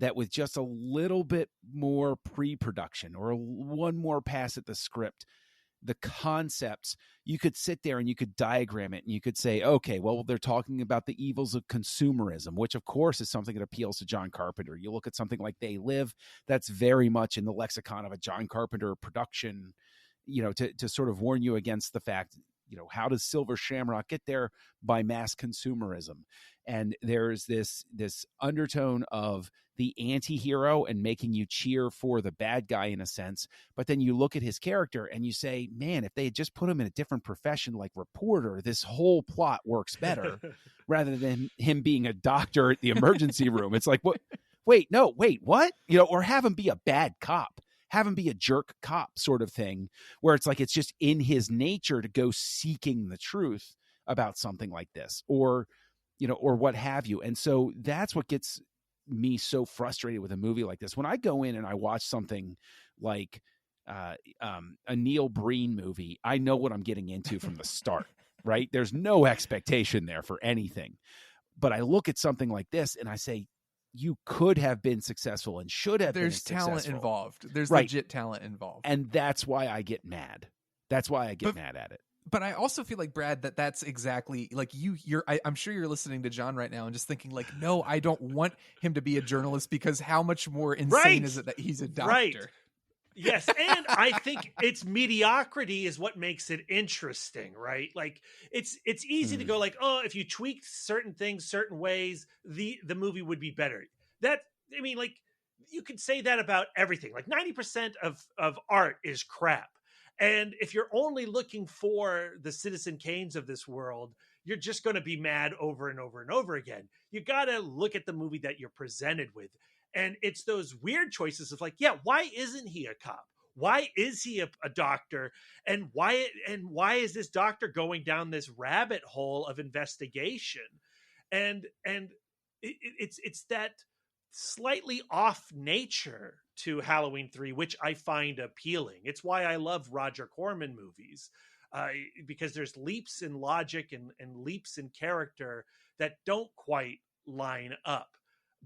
that with just a little bit more pre-production or one more pass at the script, the concepts, you could sit there and you could diagram it and you could say, okay, well, they're talking about the evils of consumerism, which of course is something that appeals to John Carpenter. You look at something like They Live, that's very much in the lexicon of a John Carpenter production, to sort of warn you against the fact, how does Silver Shamrock get there? By mass consumerism. And there's this undertone of the anti-hero and making you cheer for the bad guy in a sense. But then you look at his character and you say, man, if they had just put him in a different profession like reporter, this whole plot works better rather than him being a doctor at the emergency room. It's like, what? Wait, what? Or have him be a bad cop. Have him be a jerk cop sort of thing, where it's like it's just in his nature to go seeking the truth about something like this, or what have you. And so that's what gets me so frustrated with a movie like this. When I go in and I watch something like a Neil Breen movie, I know what I'm getting into from the start, right? There's no expectation there for anything. But I look at something like this and I say, you could have been successful and should have been successful. There's talent involved. There's right. Legit talent involved. And that's why I get mad. That's why I get mad at it. But I also feel like, Brad, that's exactly like I'm sure you're listening to John right now and just thinking like, no, I don't want him to be a journalist because how much more insane is it that he's a doctor? Right. Yes, and I think its mediocrity is what makes it interesting, right? Like it's easy to go like, oh, if you tweaked certain things certain ways, the movie would be better. Like you could say that about everything. Like 90% of art is crap. And if you're only looking for the Citizen Kanes of this world, you're just going to be mad over and over and over again. You got to look at the movie that you're presented with. And it's those weird choices of like, yeah, why isn't he a cop? Why is he a doctor? And why is this doctor going down this rabbit hole of investigation? And it's that slightly off nature to Halloween 3, which I find appealing. It's why I love Roger Corman movies, because there's leaps in logic and leaps in character that don't quite line up,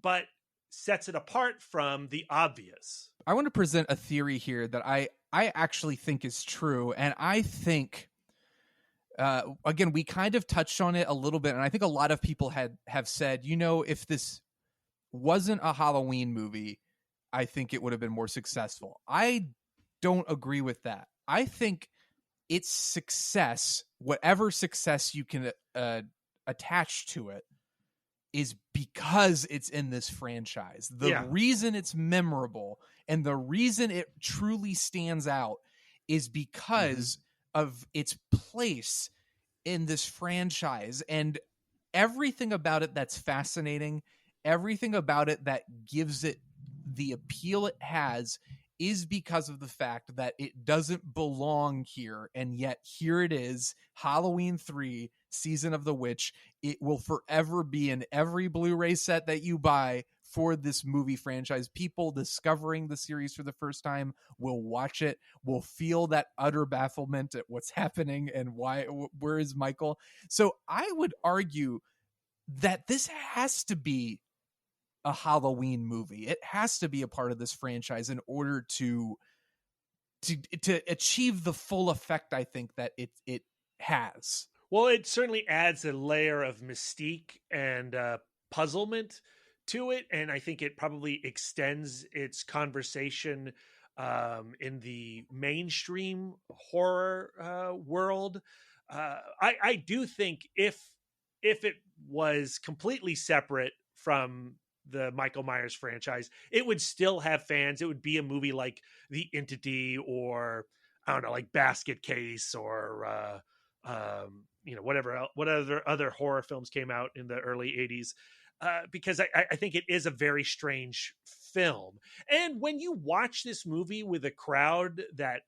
but sets it apart from the obvious. I want to present a theory here that I actually think is true. And I think, again, we kind of touched on it a little bit. And I think a lot of people have said, if this wasn't a Halloween movie, I think it would have been more successful. I don't agree with that. I think its success, whatever success you can attach to it, is because it's in this franchise. The reason it's memorable and the reason it truly stands out is because of its place in this franchise, and everything about it that's fascinating, everything about it that gives it the appeal it has is because of the fact that it doesn't belong here. And yet here it is, Halloween 3, Season of the Witch. It will forever be in every Blu-ray set that you buy for this movie franchise. People discovering the series for the first time will watch it, will feel that utter bafflement at what's happening and where is Michael? So I would argue that this has to be a Halloween movie. It has to be a part of this franchise in order to achieve the full effect I think that it has. Well, it certainly adds a layer of mystique and puzzlement to it, and I think it probably extends its conversation in the mainstream horror world. I do think if it was completely separate from the Michael Myers franchise, it would still have fans. It would be a movie like The Entity, or I don't know, like Basket Case, or what other horror films came out in the early 80s, because I think it is a very strange film. And when you watch this movie with a crowd that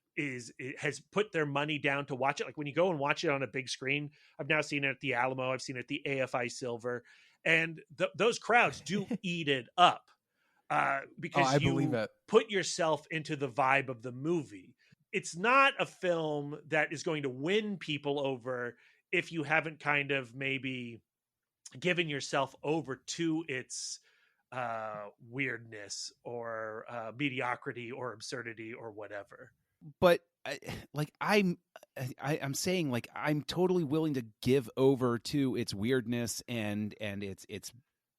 has put their money down to watch it, like when you go and watch it on a big screen, I've now seen it at the Alamo, I've seen it at the AFI Silver, and those crowds do eat it up, because believe it. put yourself into the vibe of the movie. It's not a film that is going to win people over if you haven't kind of maybe given yourself over to its weirdness or mediocrity or absurdity or whatever. But I'm saying, like, I'm totally willing to give over to its weirdness and its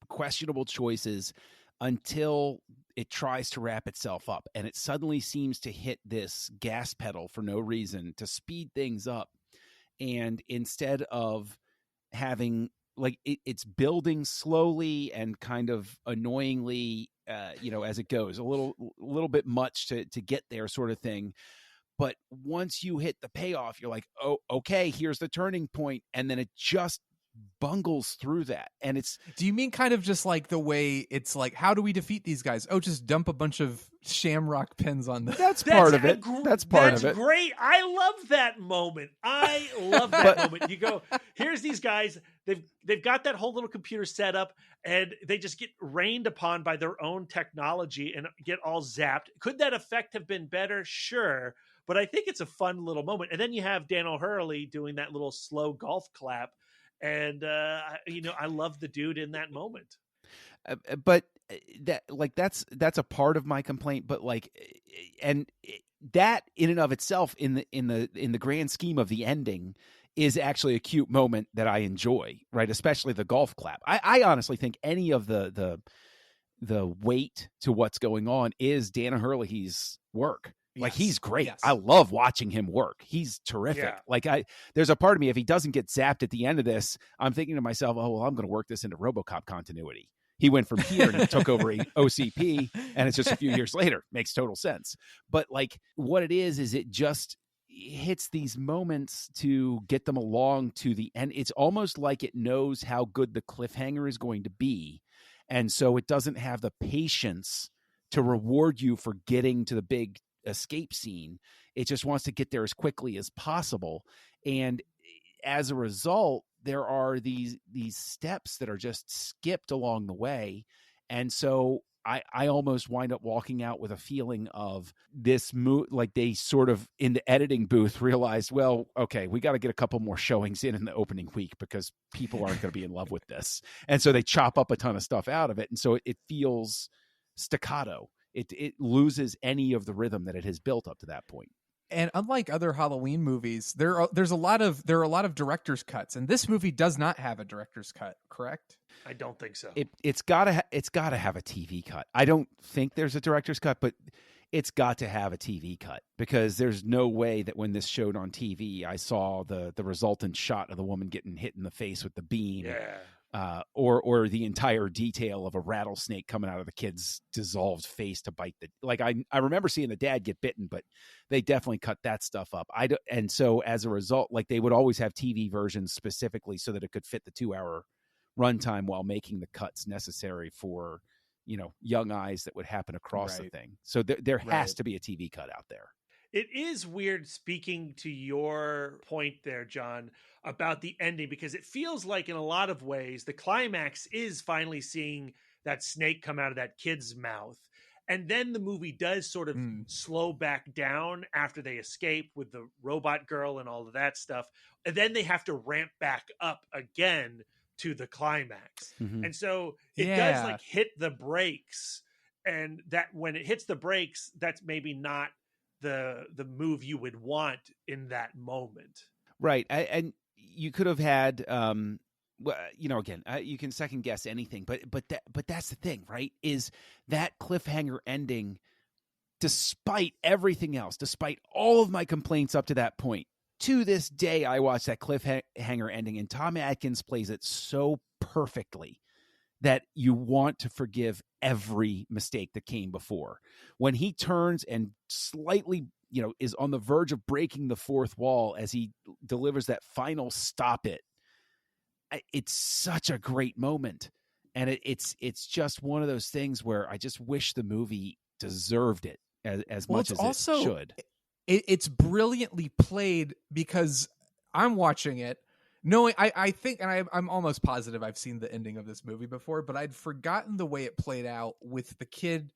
questionable choices until it tries to wrap itself up, and it suddenly seems to hit this gas pedal for no reason to speed things up. And instead of having, like, it's building slowly and kind of annoyingly, as it goes, a little bit much to get there, sort of thing. But once you hit the payoff, you're like, oh, okay, here's the turning point. And then it just bungles through that. And do you mean kind of just like the way it's like, how do we defeat these guys? Oh, just dump a bunch of shamrock pins on them. That's part of it. That's part of it. That's great. I love that moment. I love that moment. You go, here's these guys. They've got that whole little computer set up, and they just get rained upon by their own technology and get all zapped. Could that effect have been better? Sure. But I think it's a fun little moment. And then you have Dan O'Hurley doing that little slow golf clap. And, I love the dude in that moment. But that's a part of my complaint. But that in and of itself, in the grand scheme of the ending, is actually a cute moment that I enjoy, right? Especially the golf clap. I honestly think any of the weight to what's going on is Dan O'Hurley's work. Like, he's great. Yes. I love watching him work. He's terrific. Yeah. Like, there's a part of me, if he doesn't get zapped at the end of this, I'm thinking to myself, oh, well, I'm going to work this into RoboCop continuity. He went from here and he took over OCP, and it's just a few years later. Makes total sense. But like, what it is it just hits these moments to get them along to the end. It's almost like it knows how good the cliffhanger is going to be. And so it doesn't have the patience to reward you for getting to the big escape scene. It just wants to get there as quickly as possible. And as a result, there are these steps that are just skipped along the way. And so I almost wind up walking out with a feeling of this like they sort of in the editing booth realized, well, okay, we got to get a couple more showings in the opening week because people aren't going to be in love with this. And so they chop up a ton of stuff out of it. And so it feels staccato. It loses any of the rhythm that it has built up to that point. And unlike other Halloween movies, there are a lot of director's cuts, and this movie does not have a director's cut, correct? I don't think so. It's gotta have a TV cut. I don't think there's a director's cut, but it's got to have a TV cut, because there's no way that when this showed on TV, I saw the resultant shot of the woman getting hit in the face with the beam. Yeah. Or the entire detail of a rattlesnake coming out of the kid's dissolved face to bite I remember seeing the dad get bitten, but they definitely cut that stuff up. And so as a result, like, they would always have TV versions specifically so that it could fit the 2-hour runtime while making the cuts necessary for, young eyes that would happen across the thing. So there has to be a TV cut out there. It is weird, speaking to your point there, John, about the ending, because it feels like in a lot of ways the climax is finally seeing that snake come out of that kid's mouth. And then the movie does sort of slow back down after they escape with the robot girl and all of that stuff. And then they have to ramp back up again to the climax. Mm-hmm. And so it does like hit the brakes, and that when it hits the brakes, that's maybe not the move you would want in that moment. Right. And you could have had, again, you can second guess anything, but that's the thing, right? Is that cliffhanger ending, despite everything else, despite all of my complaints up to that point, to this day, I watch that cliffhanger ending, and Tom Atkins plays it so perfectly that you want to forgive every mistake that came before. When he turns and slightly is on the verge of breaking the fourth wall as he delivers that final stop it. It's such a great moment. And it's just one of those things where I just wish the movie deserved it as much as it should. It's brilliantly played because I'm watching it knowing I think, and I'm almost positive I've seen the ending of this movie before, but I'd forgotten the way it played out with the kid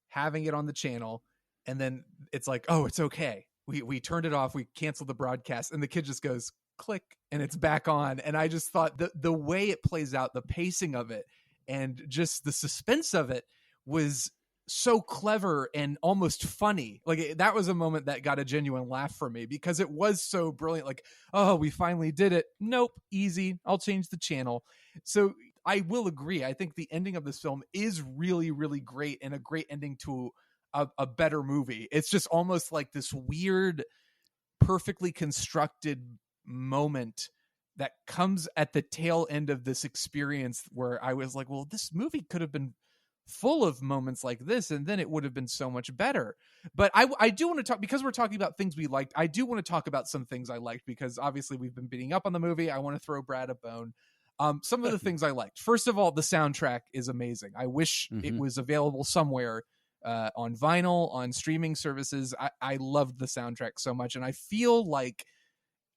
having it on the channel. And then it's like, oh, it's okay. We turned it off. We canceled the broadcast. And the kid just goes click and it's back on. And I just thought the way it plays out, the pacing of it, and just the suspense of it was so clever and almost funny. Like that was a moment that got a genuine laugh from me because it was so brilliant. Like, oh, we finally did it. Nope, easy. I'll change the channel. So I will agree. I think the ending of this film is really, really great and a great ending to a better movie. It's just almost like this weird, perfectly constructed moment that comes at the tail end of this experience where I was like, well, this movie could have been full of moments like this, and then it would have been so much better. But I do want to talk, because we're talking about things we liked, I do want to talk about some things I liked, because obviously we've been beating up on the movie. I want to throw Brad a bone. Some of the things I liked. First of all, the soundtrack is amazing. I wish it was available somewhere on vinyl, on streaming services. I loved the soundtrack so much, and I feel like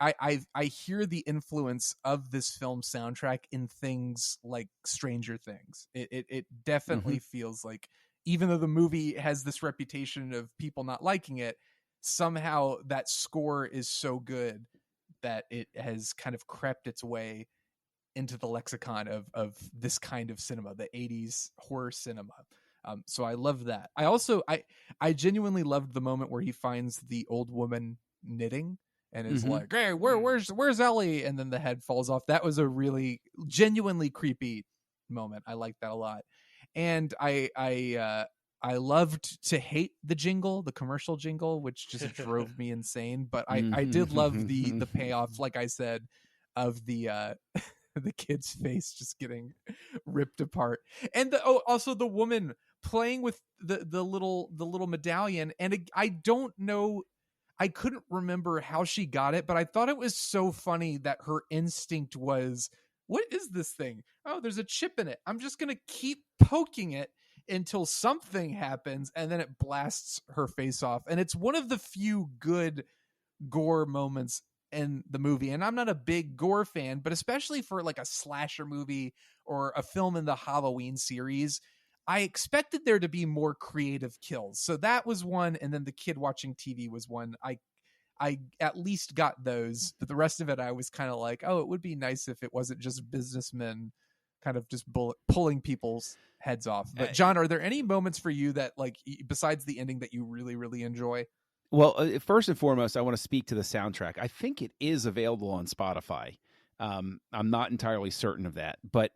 I hear the influence of this film soundtrack in things like Stranger Things. It definitely feels like, even though the movie has this reputation of people not liking it, somehow that score is so good that it has kind of crept its way into the lexicon of this kind of cinema, the 80s horror cinema. So I love that. I genuinely loved the moment where he finds the old woman knitting and is like, hey, where's Ellie? And then the head falls off. That was a really genuinely creepy moment. I liked that a lot. And I loved to hate the jingle, the commercial jingle, which just drove me insane. But I did love the payoff, like I said, of the the kid's face just getting ripped apart. And also the woman playing with the little medallion. And I don't know, I couldn't remember how she got it, but I thought it was so funny that her instinct was, what is this thing? Oh, there's a chip in it. I'm just going to keep poking it until something happens, and then it blasts her face off. And it's one of the few good gore moments in the movie. And I'm not a big gore fan, but especially for like a slasher movie or a film in the Halloween series, I expected there to be more creative kills. So that was one. And then the kid watching TV was one. I at least got those, but the rest of it, I was kind of like, oh, it would be nice if it wasn't just businessmen kind of just pulling people's heads off. But John, are there any moments for you that, like, besides the ending, that you really, really enjoy? Well, first and foremost, I want to speak to the soundtrack. I think it is available on Spotify. I'm not entirely certain of that, but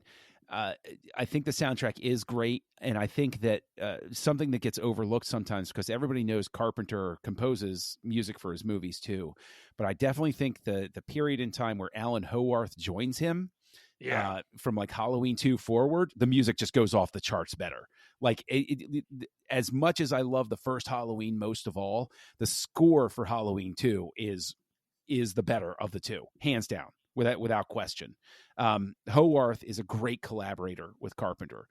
I think the soundtrack is great. And I think that something that gets overlooked sometimes, because everybody knows Carpenter composes music for his movies too. But I definitely think the period in time where Alan Howarth joins him, from like Halloween 2 forward, the music just goes off the charts better. Like as much as I love the first Halloween most of all, the score for Halloween 2 is the better of the two, hands down, without question. Howarth is a great collaborator with Carpenter.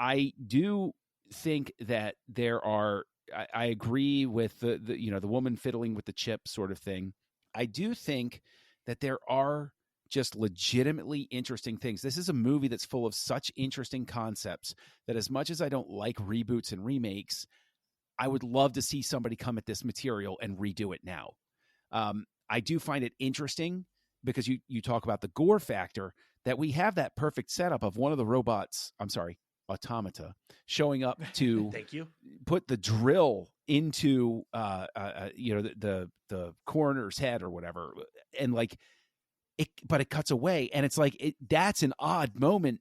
I do think that there are, I agree with the woman fiddling with the chip sort of thing. I do think that there are just legitimately interesting things. This is a movie that's full of such interesting concepts that, as much as I don't like reboots and remakes, I would love to see somebody come at this material and redo it now. I do find it interesting because you talk about the gore factor, that we have that perfect setup of one of the robots, automata, showing up to Thank you. Put the drill into the coroner's head or whatever, and like but it cuts away, and it's like that's an odd moment,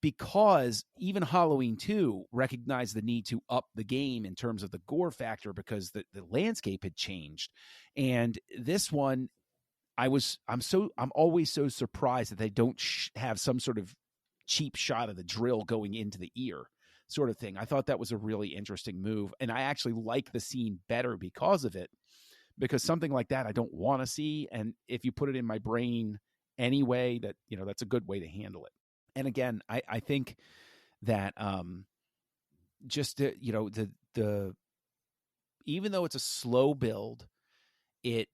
because even Halloween 2 recognized the need to up the game in terms of the gore factor, because the landscape had changed. And this one, I'm always so surprised that they don't have some sort of cheap shot of the drill going into the ear. sort of thing. I thought that was a really interesting move. And I actually like the scene better because of it, because something like that I don't want to see. And if you put it in my brain anyway, that, that's a good way to handle it. And again, I think that just the even though it's a slow build, it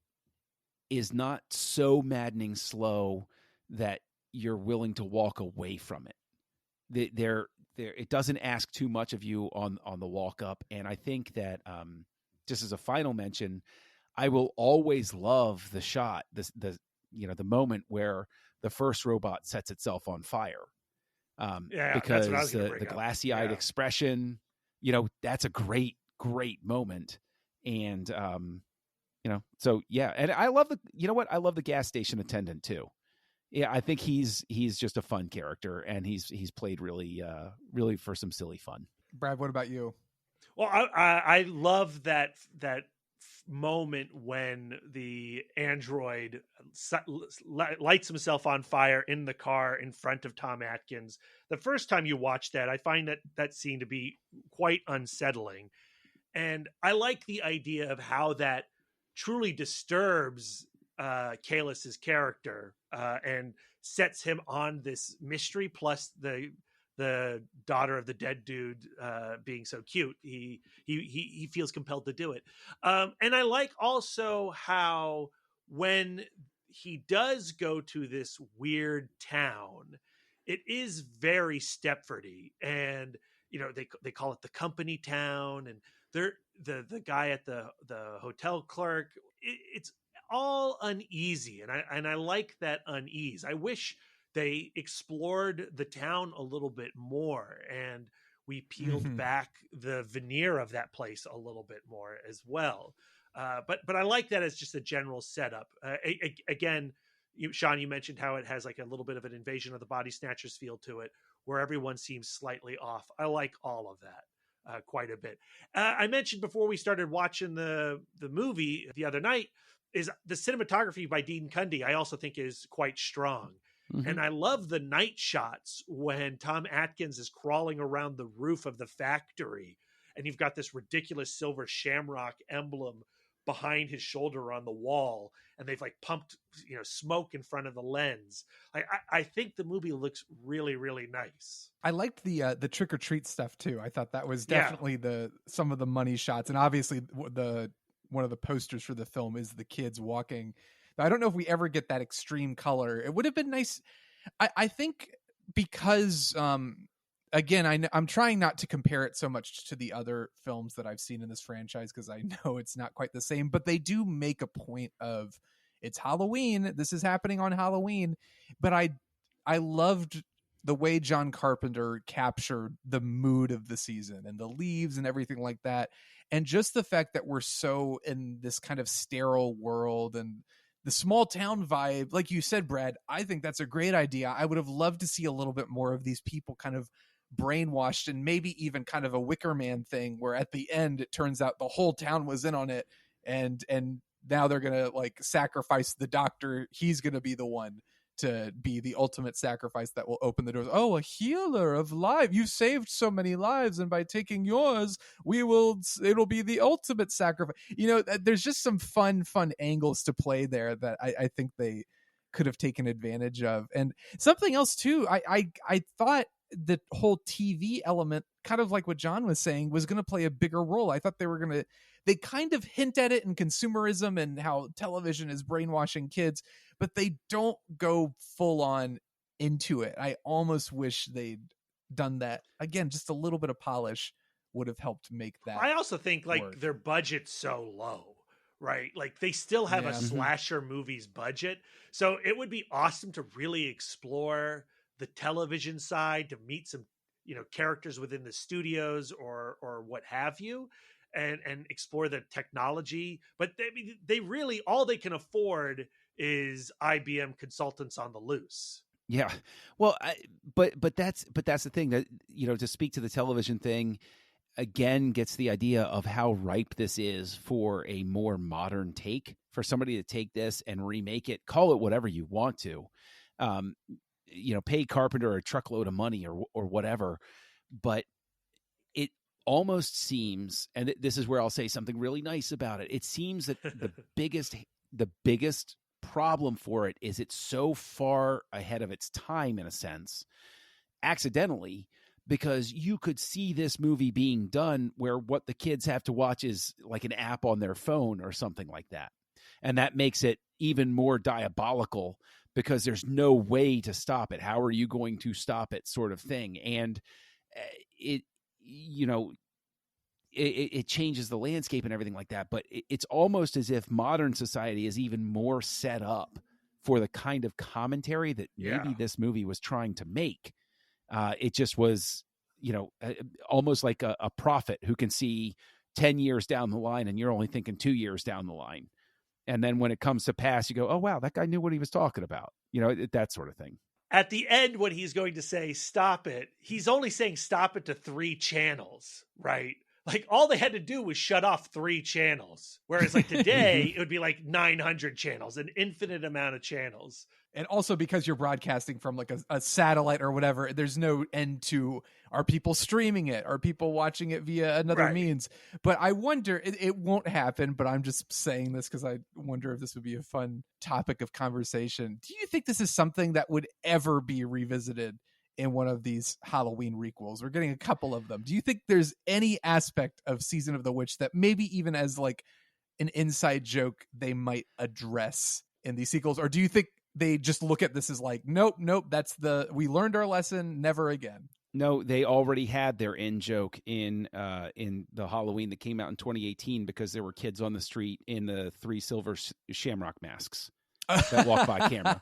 is not so maddening slow that you're willing to walk away from it. It doesn't ask too much of you on the walk up. And I think that just as a final mention, I will always love the shot, the moment where the first robot sets itself on fire. Because the glassy-eyed expression, that's a great moment. And, so yeah. And I love I love the gas station attendant too. Yeah. I think he's just a fun character, and he's played really for some silly fun. Brad, what about you? Well, I love that moment when the android lights himself on fire in the car in front of Tom Atkins. The first time you watch that, I find that scene to be quite unsettling. And I like the idea of how that truly disturbs Kalis's character and sets him on this mystery, plus the daughter of the dead dude being so cute. He feels compelled to do it. And I like also how when he does go to this weird town, it is very Stepfordy, and they call it the company town, and they're the guy at the hotel clerk. It's all uneasy, and I like that unease. I wish they explored the town a little bit more, and we peeled back the veneer of that place a little bit more as well. But I like that as just a general setup. Again, Shawn, you mentioned how it has like a little bit of an Invasion of the Body Snatchers feel to it, where everyone seems slightly off. I like all of that quite a bit. I mentioned before we started watching the movie the other night, is the cinematography by Dean Cundy, I also think is quite strong. Mm-hmm. And I love the night shots when Tom Atkins is crawling around the roof of the factory, and you've got this ridiculous silver shamrock emblem behind his shoulder on the wall, and they've like pumped smoke in front of the lens. I think the movie looks really, really nice. I liked the trick or treat stuff too. I thought that was definitely some of the money shots, and obviously one of the posters for the film is the kids walking. I don't know if we ever get that extreme color. It would have been nice. I think because, again, I'm trying not to compare it so much to the other films that I've seen in this franchise, because I know it's not quite the same, but they do make a point of, it's Halloween. This is happening on Halloween. But I loved the way John Carpenter captured the mood of the season and the leaves and everything like that. And just the fact that we're so in this kind of sterile world and the small town vibe, like you said, Brad, I think that's a great idea. I would have loved to see a little bit more of these people kind of brainwashed, and maybe even kind of a Wicker Man thing where at the end it turns out the whole town was in on it, and now they're gonna like sacrifice the doctor. He's gonna be the one to be the ultimate sacrifice that will open the doors. Oh, a healer of life. You saved so many lives, and by taking yours, it'll be the ultimate sacrifice. There's just some fun angles to play there that I think they could have taken advantage of. And something else too, I thought the whole TV element, kind of like what John was saying, was going to play a bigger role. I thought they kind of hint at it in consumerism and how television is brainwashing kids, but they don't go full on into it. I almost wish they'd done that. Again, just a little bit of polish would have helped make that. I also think like their budget's so low, right? Like they still have a slasher movies budget. So it would be awesome to really explore the television side, to meet some, characters within the studios or what have you, and explore the technology. But they really, all they can afford is IBM consultants on the loose. Yeah. Well, but that's the thing that, to speak to the television thing again, gets the idea of how ripe this is for a more modern take, for somebody to take this and remake it, call it whatever you want to, pay Carpenter a truckload of money or whatever. But it almost seems, and this is where I'll say something really nice about it. It seems that the biggest problem for it is it's so far ahead of its time, in a sense, accidentally, because you could see this movie being done where what the kids have to watch is like an app on their phone or something like that. And that makes it even more diabolical because there's no way to stop it. How are you going to stop it, sort of thing? And it changes the landscape and everything like that. But it's almost as if modern society is even more set up for the kind of commentary that maybe this movie was trying to make. It just was, almost like a prophet who can see 10 years down the line and you're only thinking 2 years down the line. And then when it comes to pass, you go, oh, wow, that guy knew what he was talking about. That sort of thing. At the end, when he's going to say, stop it, he's only saying stop it to 3 channels, right? Like all they had to do was shut off 3 channels. Whereas like today, it would be like 900 channels, an infinite amount of channels. And also because you're broadcasting from like a satellite or whatever, there's no end to, are people streaming it? Are people watching it via another means? But I wonder, it won't happen, but I'm just saying this because I wonder if this would be a fun topic of conversation. Do you think this is something that would ever be revisited in one of these Halloween requels? We're getting a couple of them. Do you think there's any aspect of Season of the Witch that maybe even as like an inside joke they might address in these sequels? Or do you think they just look at this as like, nope, we learned our lesson, never again? No, they already had their in joke in the Halloween that came out in 2018 because there were kids on the street in the 3 silver shamrock masks that walked by camera.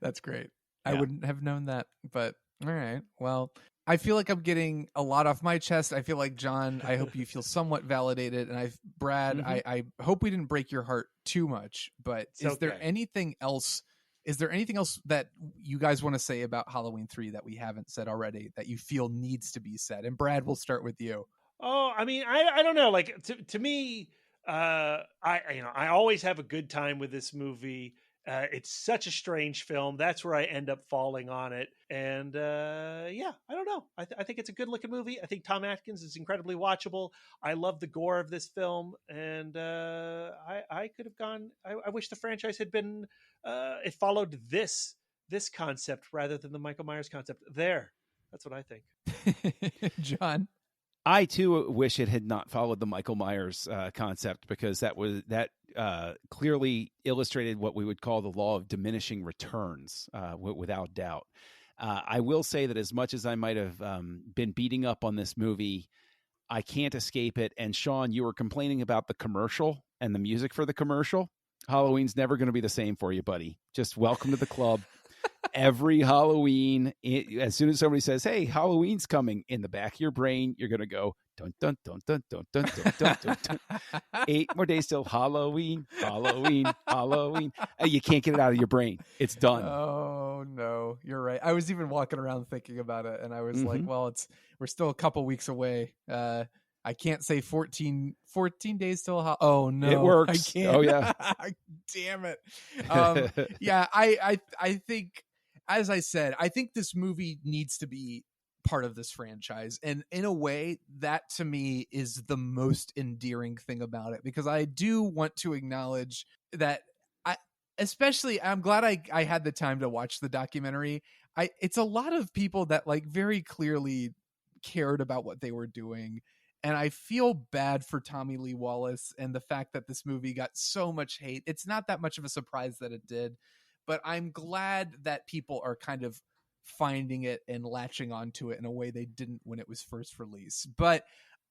That's great. Yeah. I wouldn't have known that, but all right. Well, I feel like I'm getting a lot off my chest. I feel like, John, I hope you feel somewhat validated. And Brad, I hope we didn't break your heart too much, but is there anything else? Is there anything else that you guys want to say about Halloween 3 that we haven't said already that you feel needs to be said? And Brad, we'll start with you. Oh, I mean, I don't know. Like to me, I always have a good time with this movie. It's such a strange film. That's where I end up falling on it. And I don't know. I think it's a good looking movie. I think Tom Atkins is incredibly watchable. I love the gore of this film. And I could have gone. I wish the franchise had been, it followed this concept rather than the Michael Myers concept. That's what I think. John? I too wish it had not followed the Michael Myers concept, because that clearly illustrated what we would call the law of diminishing returns, without doubt. I will say that as much as I might have been beating up on this movie, I can't escape it. And Shawn, you were complaining about the commercial and the music for the commercial. Halloween's never going to be the same for you, buddy. Just welcome to the club. Every Halloween, as soon as somebody says, hey, Halloween's coming, in the back of your brain, you're going to go, dun, dun, dun, dun, dun, dun, dun, dun, dun, dun. 8 more days till Halloween, Halloween, Halloween. You can't get it out of your brain. It's done. Oh, no, you're right. I was even walking around thinking about it, and I was like, well, we're still a couple weeks away. I can't say 14 days till oh no, it works. I can't. Oh yeah. Damn it. I think, as I said, I think this movie needs to be part of this franchise. And in a way, that to me is the most endearing thing about it, because I do want to acknowledge that I'm glad I had the time to watch the documentary. It's a lot of people that like very clearly cared about what they were doing. And I feel bad for Tommy Lee Wallace and the fact that this movie got so much hate. It's not that much of a surprise that it did, but I'm glad that people are kind of finding it and latching onto it in a way they didn't when it was first released. But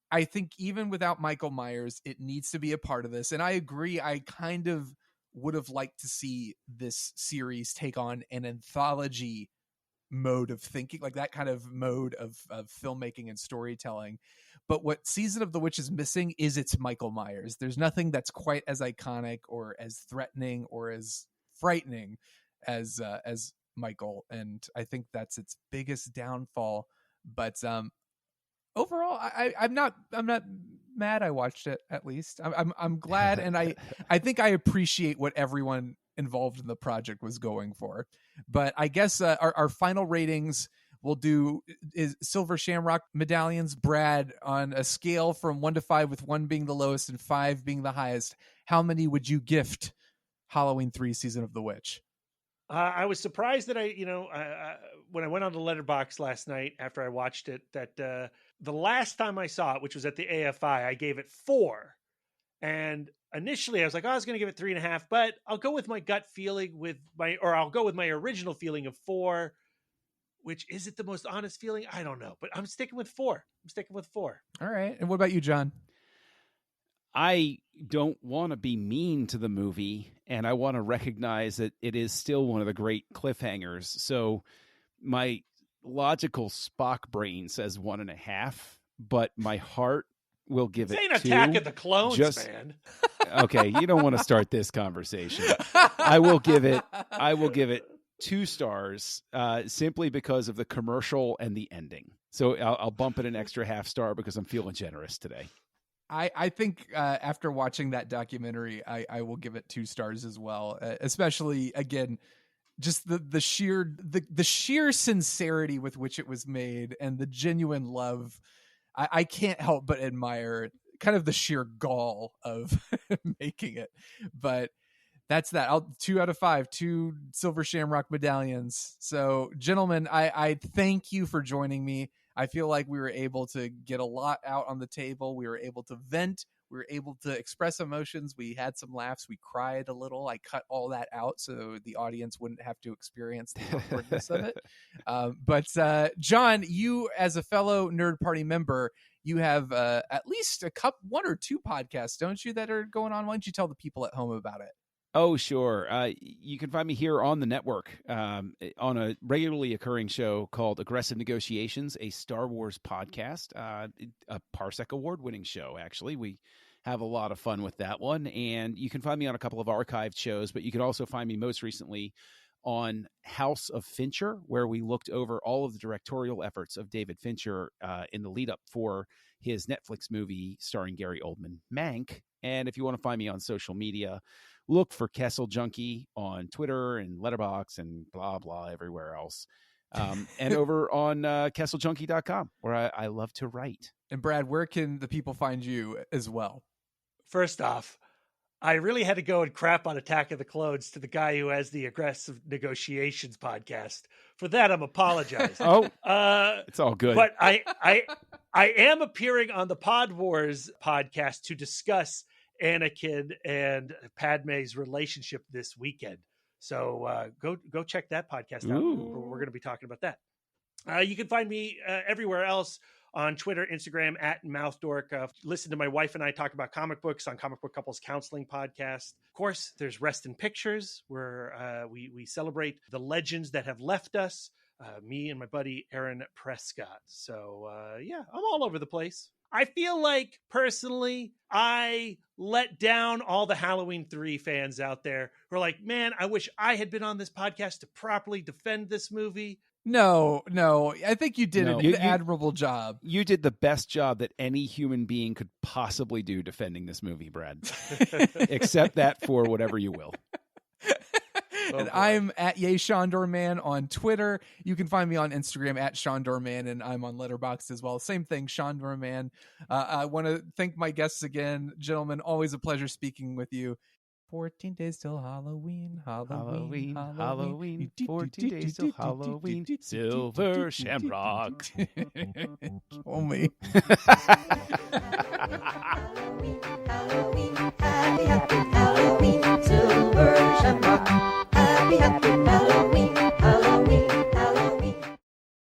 I think even without Michael Myers, it needs to be a part of this. And I agree. I kind of would have liked to see this series take on an anthology mode of thinking, like that kind of mode of filmmaking and storytelling. But what Season of the Witch is missing is its Michael Myers. There's nothing that's quite as iconic or as threatening or as frightening as Michael, and I think that's its biggest downfall. But overall, I'm not mad. I watched it. At least I'm glad, and I think I appreciate what everyone involved in the project was going for. But I guess our final ratings, We'll do silver shamrock medallions. Brad, on a scale from 1 to 5, with 1 being the lowest and 5 being the highest, how many would you gift Halloween 3 Season of the Witch? I was surprised that when I went on the Letterboxd last night after I watched it, that the last time I saw it, which was at the AFI, I gave it 4. And initially I was like, I was going to give it 3.5, but I'll go with my gut feeling I'll go with my original feeling of 4, which is it the most honest feeling? I don't know, but I'm sticking with 4. All right. And what about you, John? I don't want to be mean to the movie, and I want to recognize that it is still one of the great cliffhangers. So my logical Spock brain says 1.5, but my heart will give it 2. This ain't Attack of the Clones, man. Okay, you don't want to start this conversation. I will give it 2 stars, simply because of the commercial and the ending. So I'll bump it an extra half star because I'm feeling generous today. I think after watching that documentary, I will give it 2 stars as well. Especially, again, just the sheer sincerity with which it was made and the genuine love. I can't help but admire kind of the sheer gall of making it. But that's that. 2 out of 5, 2 silver shamrock medallions. So, gentlemen, I thank you for joining me. I feel like we were able to get a lot out on the table. We were able to vent. We were able to express emotions. We had some laughs. We cried a little. I cut all that out so the audience wouldn't have to experience the awkwardness of it. But John, you as a fellow Nerd Party member, you have at least 1 or 2 podcasts, don't you, that are going on? Why don't you tell the people at home about it? Oh, sure. You can find me here on the network on a regularly occurring show called Aggressive Negotiations, a Star Wars podcast, a Parsec Award-winning show, actually. We have a lot of fun with that one. And you can find me on a couple of archived shows, but you can also find me most recently on House of Fincher, where we looked over all of the directorial efforts of David Fincher in the lead-up for his Netflix movie starring Gary Oldman, Mank. And if you want to find me on social media, look for Kessel Junkie on Twitter and Letterboxd and blah, blah, everywhere else. And over on kesseljunkie.com, where I love to write. And Brad, where can the people find you as well? First off, I really had to go and crap on Attack of the Clones to the guy who has the Aggressive Negotiations podcast. For that, I'm apologizing. It's all good. But I am appearing on the Pod Wars podcast to discuss Anakin and Padme's relationship this weekend. So go check that podcast out. We're going to be talking about that. You can find me everywhere else on Twitter, Instagram, @MouthDork. Listen to my wife and I talk about comic books on Comic Book Couples Counseling Podcast. Of course, there's Rest in Pictures, where we celebrate the legends that have left us, me and my buddy Aaron Prescott. So, I'm all over the place. I feel like, personally, I let down all the Halloween 3 fans out there who are like, man, I wish I had been on this podcast to properly defend this movie. No. I think you did an admirable job. You did the best job that any human being could possibly do defending this movie, Brad. Accept that for whatever you will. And I'm at YayShawnDoorman on Twitter. You can find me on Instagram at ShawnDoorman, and I'm on Letterboxd as well. Same thing, ShawnDoorman. I want to thank my guests again. Gentlemen, always a pleasure speaking with you. 14 days till Halloween. 14 days till Halloween. Silver Shamrock. Kill me. Halloween, happy Halloween, Silver Shamrock. Happy